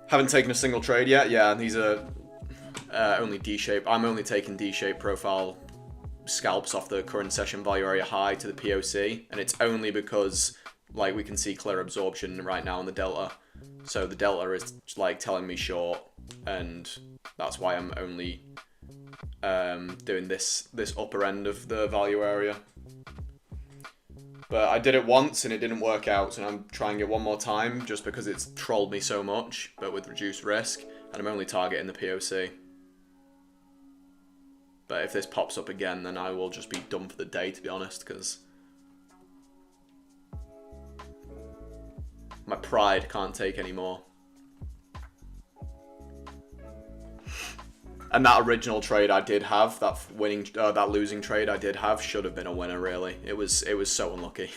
Haven't taken a single trade yet. Yeah, these are only D-shape. I'm only taking D-shape profile scalps off the current session value area high to the POC, and it's only because we can see clear absorption right now in the delta. So the delta is telling me short, and that's why I'm only doing this upper end of the value area. But I did it once and it didn't work out, so I'm trying it one more time just because it's trolled me so much, but with reduced risk, and I'm only targeting the POC. But if this pops up again, then I will just be done for the day, to be honest, because my pride can't take any more. And that original trade I did have, that losing trade I did have, should have been a winner, really. It was so unlucky.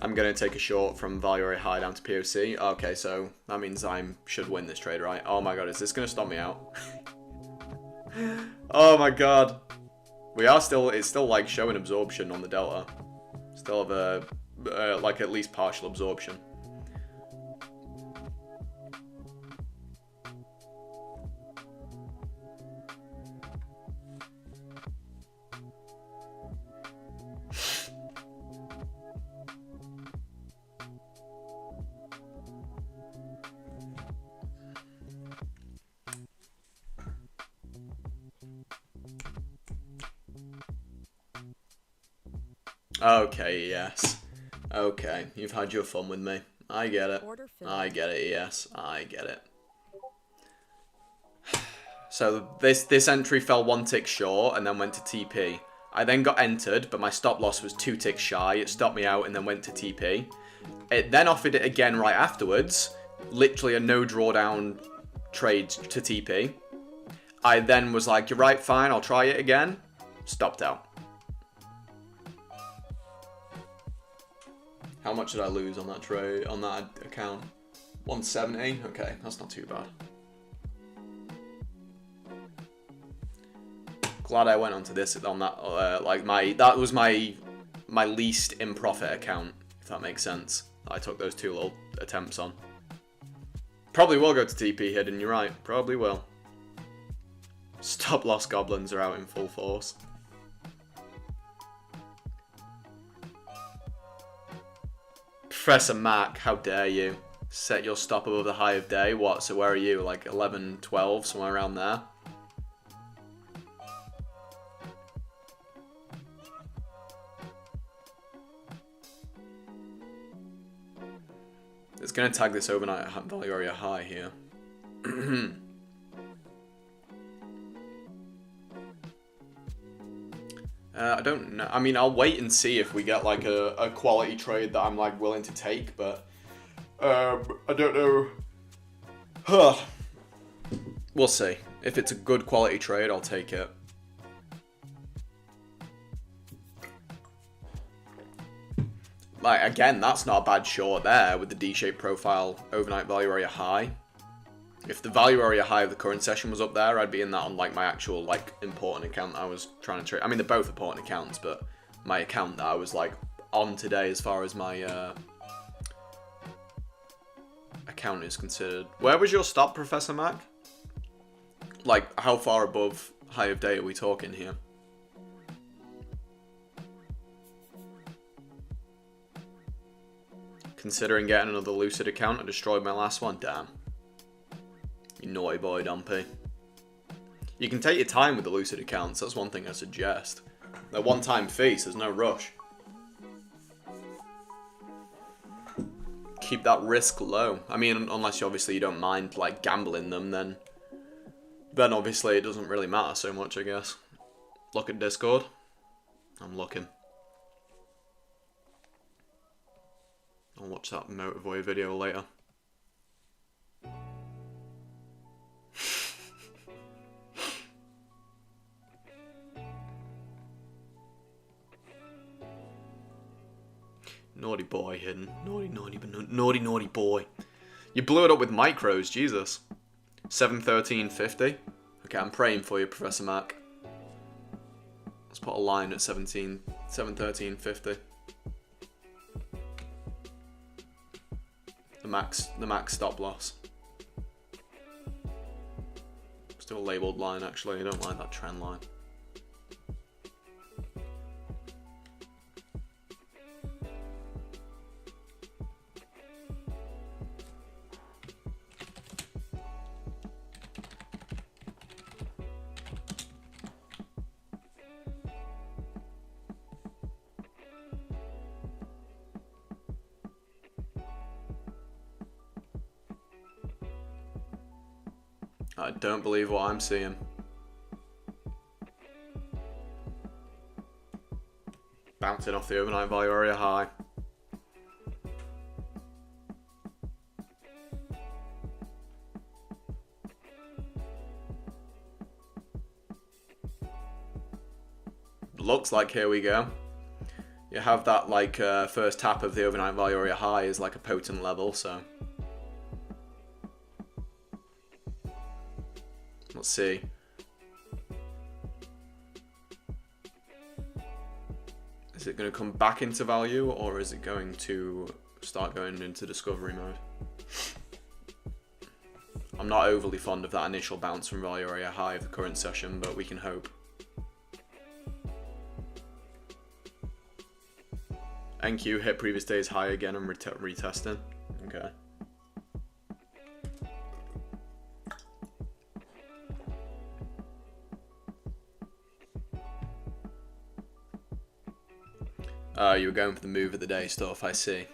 I'm going to take a short from value area high down to POC. Okay, so that means I should win this trade, right? Oh my god, is this going to stop me out? Oh my god. It's still showing absorption on the delta. Still have at least partial absorption. Okay, yes. Okay, you've had your fun with me. I get it. I get it, yes. I get it. So this entry fell 1 tick short and then went to TP. I then got entered, but my stop loss was 2 ticks shy. It stopped me out and then went to TP. It then offered it again right afterwards. Literally a no drawdown trade to TP. I then was like, you're right, fine, I'll try it again. Stopped out. How much did I lose on that trade, on that account? 170? Okay, that's not too bad. Glad I went onto this on that. That was my least in profit account, if that makes sense. I took those 2 little attempts on. Probably will go to TP hidden. You're right. Probably will. Stop loss goblins are out in full force. Professor Mac, how dare you? Set your stop above the high of day. What? So where are you? Like 11, 12, somewhere around there? It's going to tag this overnight value area high here. I don't know. I mean, I'll wait and see if we get like a quality trade that I'm like willing to take, but I don't know. Huh. We'll see. If it's a good quality trade, I'll take it. Like, again, that's not a bad short there with the D-shaped profile overnight value area high. If the value area high of the current session was up there, I'd be in that on like my actual like important account that I was trying to trade. I mean, they're both important accounts, but my account that I was like on today as far as my account is considered. Where was your stop, Professor Mac? Like, how far above high of day are we talking here? Considering getting another Lucid account, I destroyed my last one. Damn. You naughty boy, Dumpy. You can take your time with the Lucid accounts. That's one thing I suggest. They're one-time fees. There's no rush. Keep that risk low. I mean, unless obviously you don't mind like gambling them, then obviously it doesn't really matter so much, I guess. Look at Discord. I'm looking. I'll watch that MotiveWave video later. Naughty boy, hidden. Naughty boy. You blew it up with micros, Jesus. 713.50. Okay, I'm praying for you, Professor Mac. Let's put a line at 713.50. The max stop loss. Still a labeled line, actually. I don't like that trend line. I don't believe what I'm seeing. Bouncing off the overnight value area high. Looks like here we go. You have that like first tap of the overnight value area high is like a potent level, so. Let's see. Is it going to come back into value, or is it going to start going into discovery mode? I'm not overly fond of that initial bounce from value area high of the current session, but we can hope. NQ hit previous day's high again and retesting. Okay. You were going for the move of the day stuff, I see.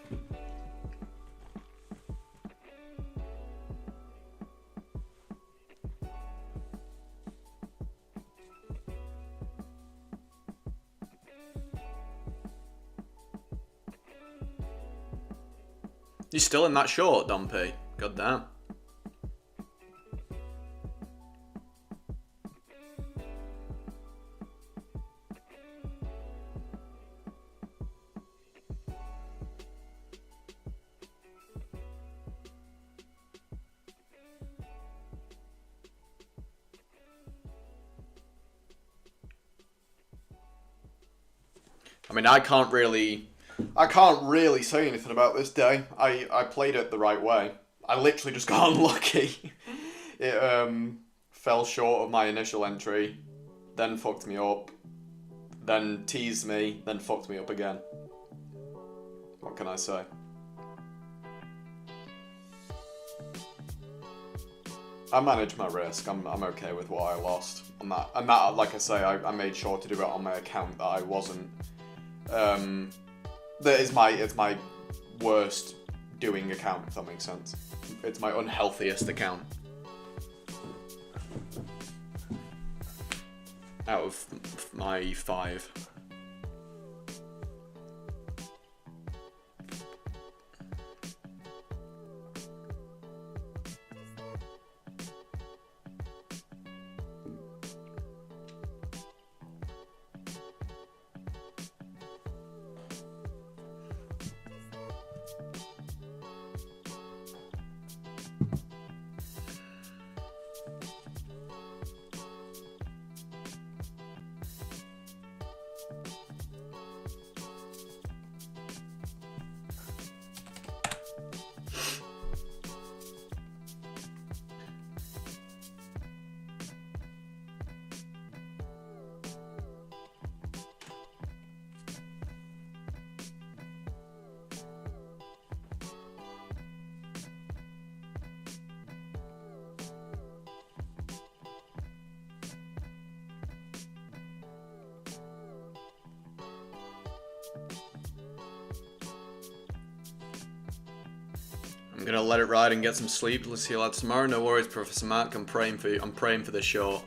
You're still in that short, Dumpy. God damn. I mean, I can't really say anything about this day. I played it the right way. I literally just got unlucky. It fell short of my initial entry, then fucked me up, then teased me, then fucked me up again. What can I say? I managed my risk. I'm okay with what I lost on that. And that, like I say, I made sure to do it on my account that I wasn't. It's my worst doing account, if that makes sense. It's my unhealthiest account. Out of my 5. I'm gonna let it ride and get some sleep. Let's see you lads tomorrow. No worries, Professor Mac. I'm praying for you. I'm praying for this short.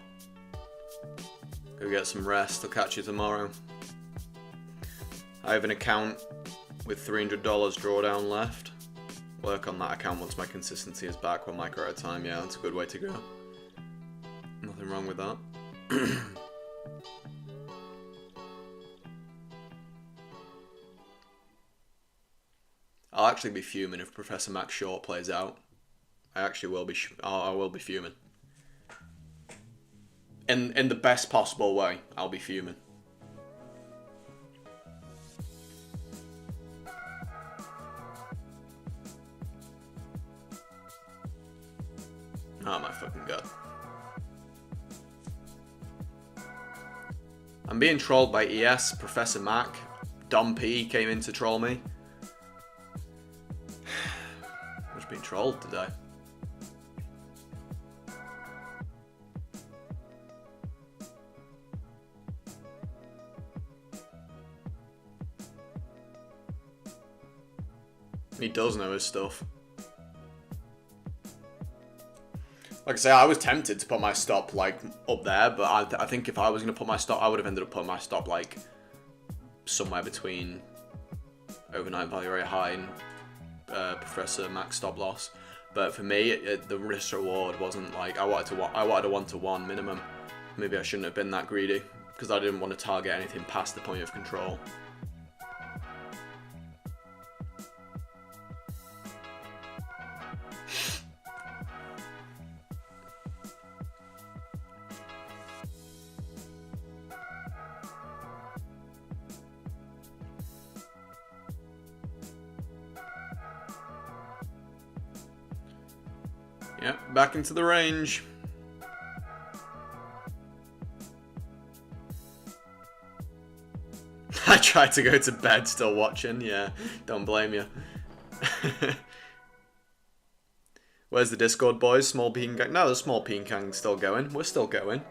Go get some rest. I'll catch you tomorrow. I have an account with $300 drawdown left. Work on that account once my consistency is back, 1 micro at a time. Yeah, that's a good way to go. Nothing wrong with that. I'll actually be fuming if Professor Mac short plays out. I actually will be. I will be fuming. In the best possible way, I'll be fuming. Oh my fucking god. I'm being trolled by ES, Professor Mac. Dom P came in to troll me. I'm just being trolled today. He does know his stuff. Like I say, I was tempted to put my stop like up there, but I think if I was going to put my stop, I would have ended up putting my stop like somewhere between overnight value rate high and Professor Max stop loss. But for me, the risk reward wasn't like I wanted a 1-to-1 minimum. Maybe I shouldn't have been that greedy because I didn't want to target anything past the point of control. Yep, back into the range. I tried to go to bed still watching, yeah, don't blame you. Where's the Discord, boys? Small Pean Gang? No, the Small Pean Gang's still going. We're still going.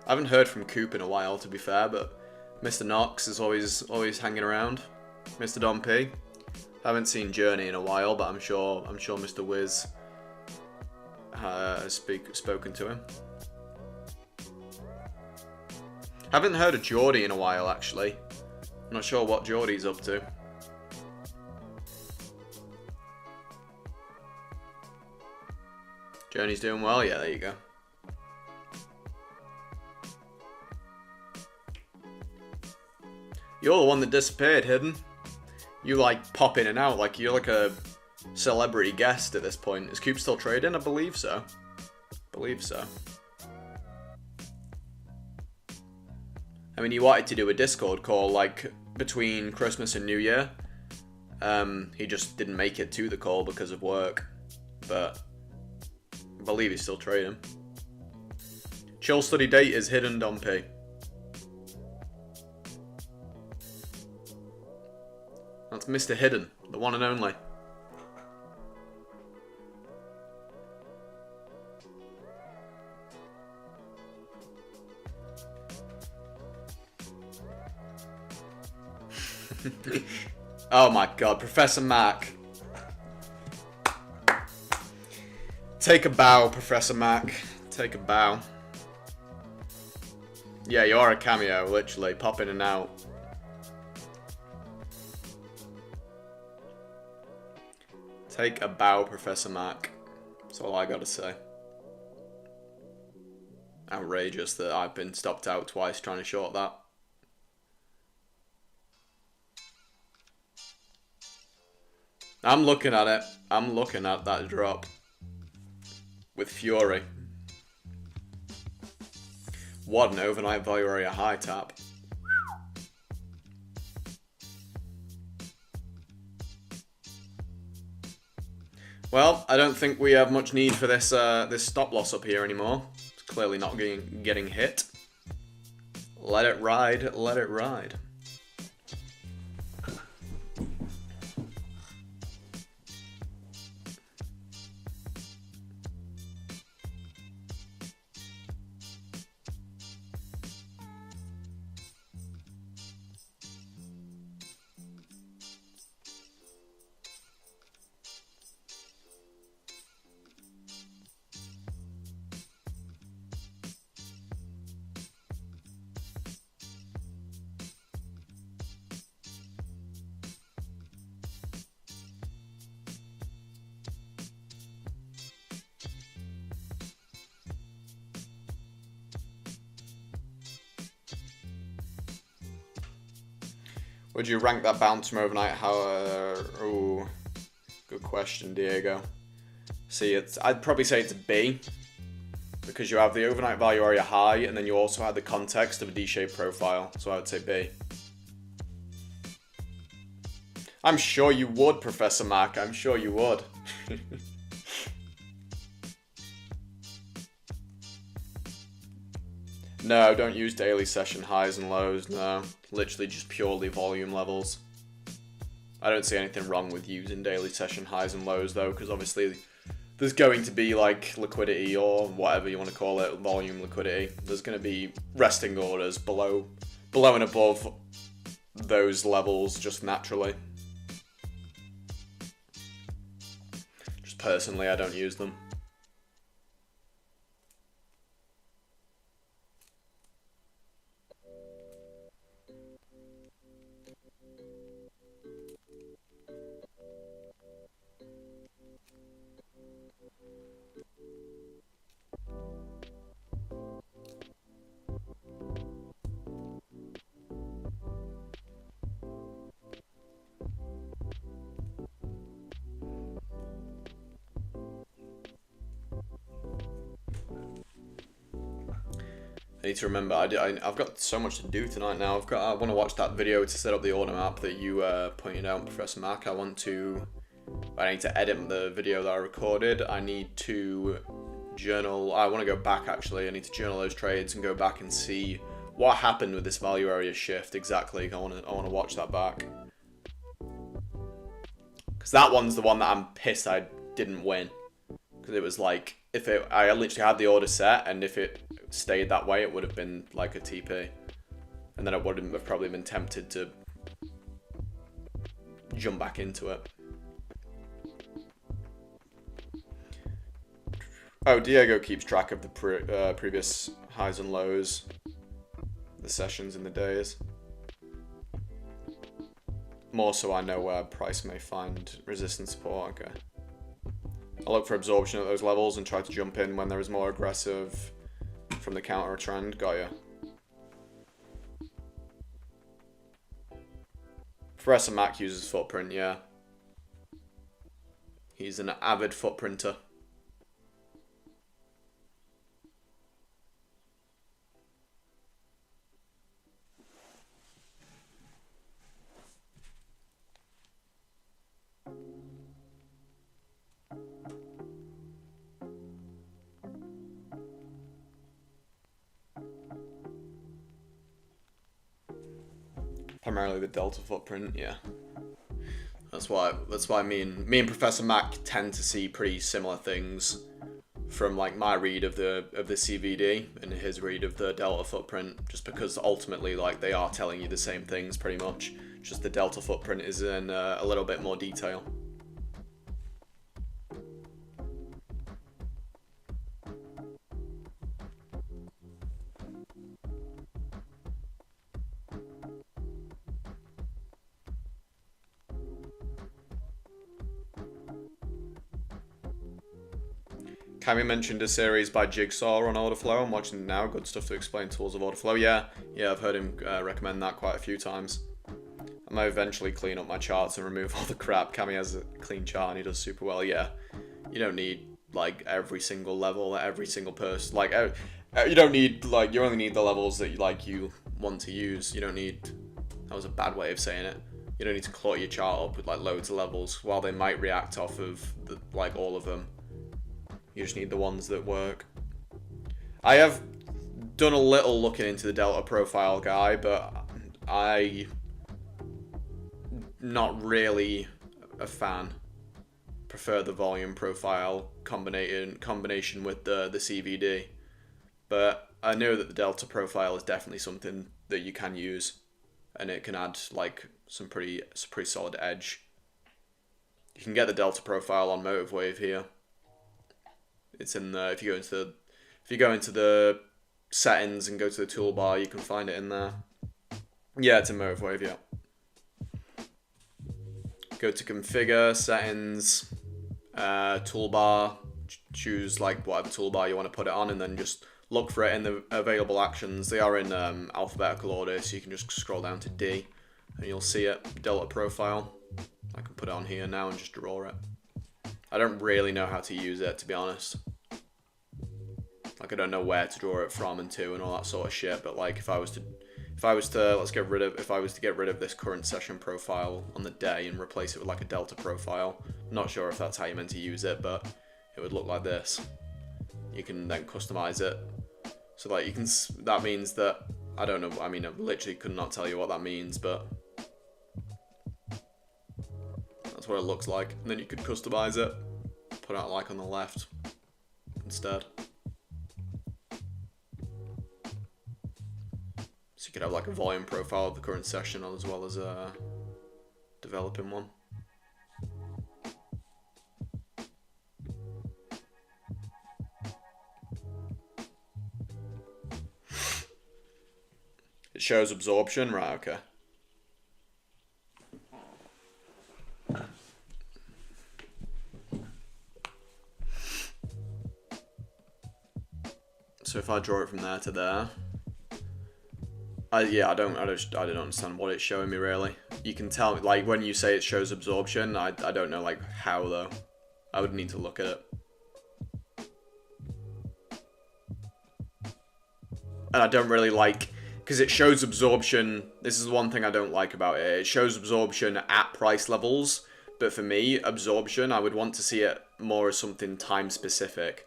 I haven't heard from Coop in a while, to be fair, but Mr. Knox is always hanging around. Mr. Dom P. Haven't seen Journey in a while, but I'm sure Mr. Wiz has spoken to him. Haven't heard of Geordie in a while, actually. I'm not sure what Geordie's up to. Journey's doing well, yeah, there you go. You're the one that disappeared, Hidden. You like pop in and out, like you're like a celebrity guest at this point. Is Coop still trading? I believe so. I mean, you wanted to do a Discord call like between Christmas and New Year. He just didn't make it to the call because of work, but I believe he's still trading. Chill study date is hidden, Dom P. That's Mr. Hidden, the one and only. Oh my god, Professor Mac. Take a bow, Professor Mac. Take a bow. Yeah, you are a cameo, literally. Pop in and out. Take a bow, Professor Mac. That's all I gotta say. Outrageous that I've been stopped out twice trying to short that. I'm looking at it. I'm looking at that drop with fury. What an overnight value area high tap. Well, I don't think we have much need for this this stop loss up here anymore. It's clearly not getting hit. Let it ride. Let it ride. Would you rank that bounce from overnight? How? Ooh, good question, Diego. See, I'd probably say it's a B, because you have the overnight value area high, and then you also have the context of a D-shaped profile. So I would say B. I'm sure you would, Professor Mac. I'm sure you would. No, don't use daily session highs and lows, no. Literally just purely volume levels. I don't see anything wrong with using daily session highs and lows though, because obviously there's going to be like liquidity or whatever you want to call it, volume liquidity. There's going to be resting orders below and above those levels just naturally. Just personally, I don't use them. I need to remember. I've got so much to do tonight now. I want to watch that video to set up the order map that you pointed out, Professor Mac. I need to edit the video that I recorded. I need to journal. I want to go back actually. I need to journal those trades and go back and see what happened with this value area shift exactly. I want to watch that back, because that one's the one that I'm pissed I didn't win, because it was like I literally had the order set, and if it stayed that way, it would have been like a TP, and then I wouldn't have probably been tempted to jump back into it. Oh, Diego keeps track of the previous highs and lows, the sessions and the days. More so I know where price may find resistance support. Okay. I'll look for absorption at those levels and try to jump in when there is more aggressive from the counter trend. Got ya. Professor Mac uses footprint, yeah. He's an avid footprinter. Primarily the delta footprint, yeah. That's why me and Professor Mac tend to see pretty similar things from like my read of the CVD and his read of the delta footprint, just because ultimately like they are telling you the same things pretty much. Just the delta footprint is in a little bit more detail. Cammy mentioned a series by Jigsaw on order flow. I'm watching it now. Good stuff to explain tools of order flow. Yeah, I've heard him recommend that quite a few times. I might eventually clean up my charts and remove all the crap. Cammy has a clean chart and he does super well. Yeah, you don't need like every single level, every single person. Like you don't need like you only need the levels that you want to use. You don't need. That was a bad way of saying it. You don't need to clutter your chart up with like loads of levels. While they might react off of the, like all of them. You just need the ones that work. I have done a little looking into the delta profile guy, but I not really a fan. Prefer the volume profile combination with the CVD. But I know that the delta profile is definitely something that you can use, and it can add like some pretty solid edge. You can get the delta profile on MotiveWave here. It's in the if you go into the settings and go to the toolbar, you can find it in there. Yeah, it's in MotiveWave, yeah. Go to configure, settings, toolbar, choose like whatever toolbar you want to put it on, and then just look for it in the available actions. They are in alphabetical order, so you can just scroll down to D and you'll see it, delta profile. I can put it on here now and just draw it. I don't really know how to use it, to be honest. Like I don't know where to draw it from and to and all that sort of shit, but like if I was to get rid of this current session profile on the day and replace it with like a delta profile, I'm not sure if that's how you meant to use it, but it would look like this. You can then customize it. So like that means that, I don't know, I mean I literally could not tell you what that means, but that's what it looks like. And then you could customize it, put it like on the left instead. So you could have like a volume profile of the current session as well as a developing one. It shows absorption, right, okay. So if I draw it from there to there, I don't understand what it's showing me really. You can tell, like when you say it shows absorption, I don't know like how though. I would need to look at it. And I don't really like, because it shows absorption, this is one thing I don't like about it. It shows absorption at price levels, but for me, absorption, I would want to see it more as something time specific.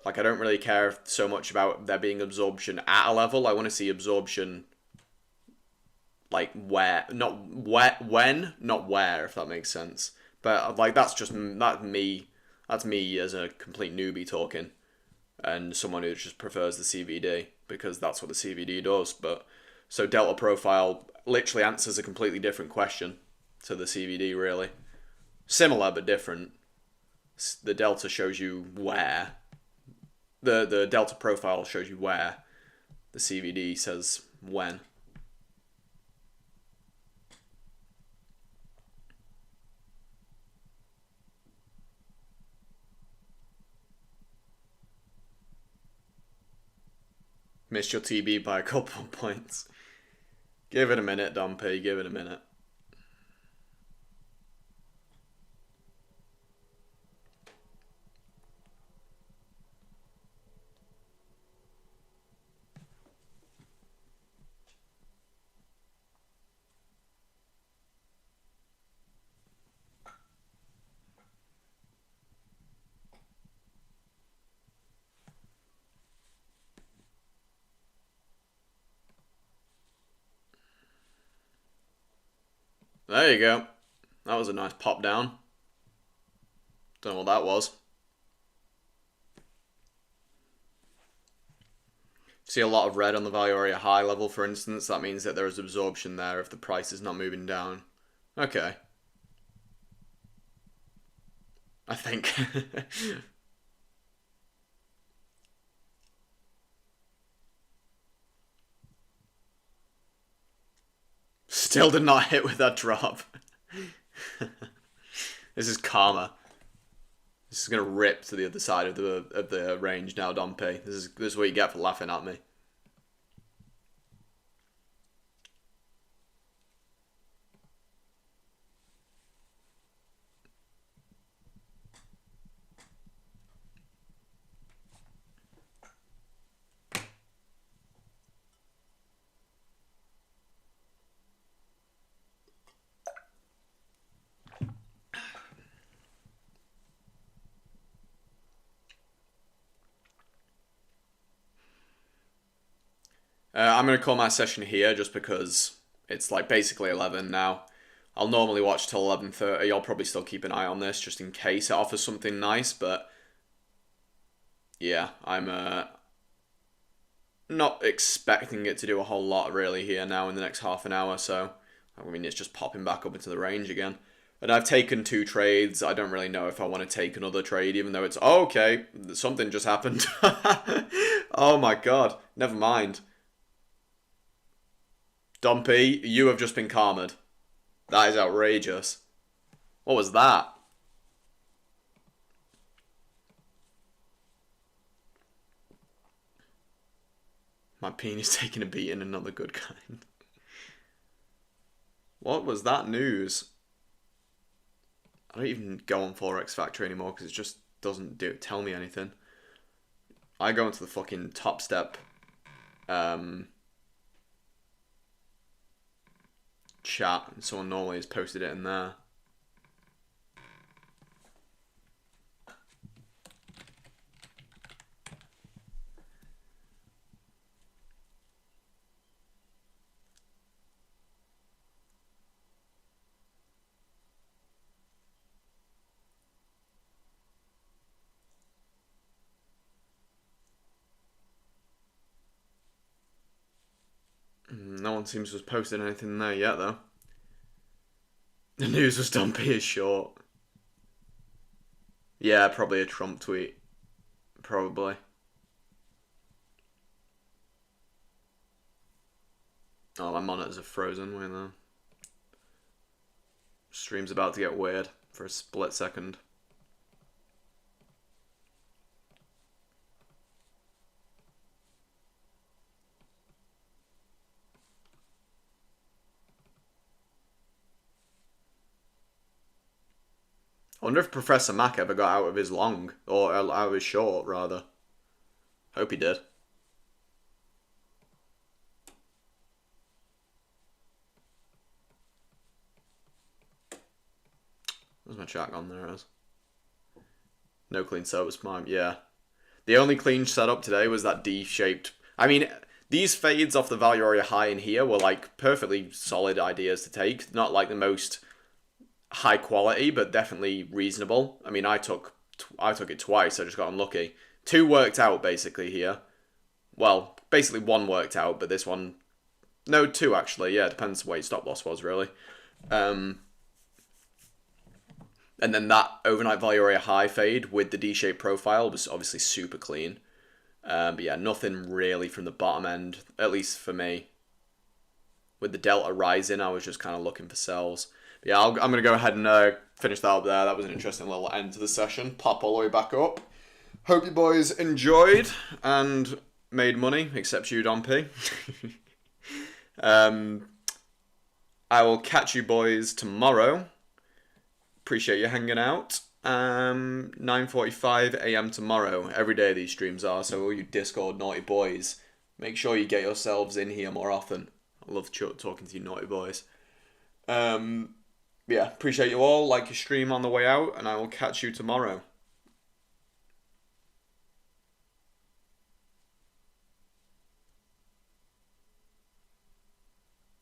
Like, I don't really care so much about there being absorption at a level. I want to see absorption, like, where, not where, when, not where, if that makes sense. But, like, that's me as a complete newbie talking, and someone who just prefers the CVD, because that's what the CVD does. But, so delta profile literally answers a completely different question to the CVD, really. Similar, but different. The delta shows you where. The delta profile shows you where. The CVD says when. Missed your TB by a couple of points. Give it a minute, Dumpy. Give it a minute. There you go. That was a nice pop down. Don't know what that was. See a lot of red on the value area high level, for instance. That means that there is absorption there if the price is not moving down. Okay. I think. Still did not hit with that drop. This is karma. This is gonna rip to the other side of the range now, Don P. This is what you get for laughing at me. I'm going to call my session here just because it's like basically 11 now. I'll normally watch till 11:30. I'll probably still keep an eye on this just in case it offers something nice, but yeah, I'm not expecting it to do a whole lot really here now in the next half an hour, so I mean it's just popping back up into the range again. And I've taken 2 trades. I don't really know if I want to take another trade, even though it's okay, something just happened. Oh my god, never mind. Dumpy, you have just been karmed. That is outrageous. What was that? My penis taking a beating and not the good kind. What was that news? I don't even go on Forex Factory anymore because it just doesn't tell me anything. I go into the fucking Top Step chat and someone normally has posted it in there. No one seems to have posted anything there yet, though. The news was Dumpy is short. Yeah, probably a Trump tweet. Probably. Oh, my monitors are frozen. Wait there. Stream's about to get weird for a split second. I wonder if Professor Mac ever got out of his long, or out of his short, rather. Hope he did. Where's my chat gone? There it is. No clean setup was mine. Yeah. The only clean setup today was that D-shaped. I mean, these fades off the value area high in here were like perfectly solid ideas to take. Not like the most high quality, but definitely reasonable. I mean, I took it twice. I just got unlucky. 2 worked out basically here. Well, basically 1 worked out, but this one, no, 2 actually. Yeah, it depends what your stop loss was really. And then that overnight value area high fade with the D-shaped profile was obviously super clean. But yeah, nothing really from the bottom end, at least for me. With the delta rising, I was just kind of looking for sells. But yeah, I'm going to go ahead and finish that up there. That was an interesting little end to the session. Pop all the way back up. Hope you boys enjoyed and made money, except you, Don P. I will catch you boys tomorrow. Appreciate you hanging out. 9:45 a.m. tomorrow. Every day these streams are, so all you Discord naughty boys, make sure you get yourselves in here more often. I love talking to you naughty boys. Yeah, appreciate you all. Like your stream on the way out, and I will catch you tomorrow.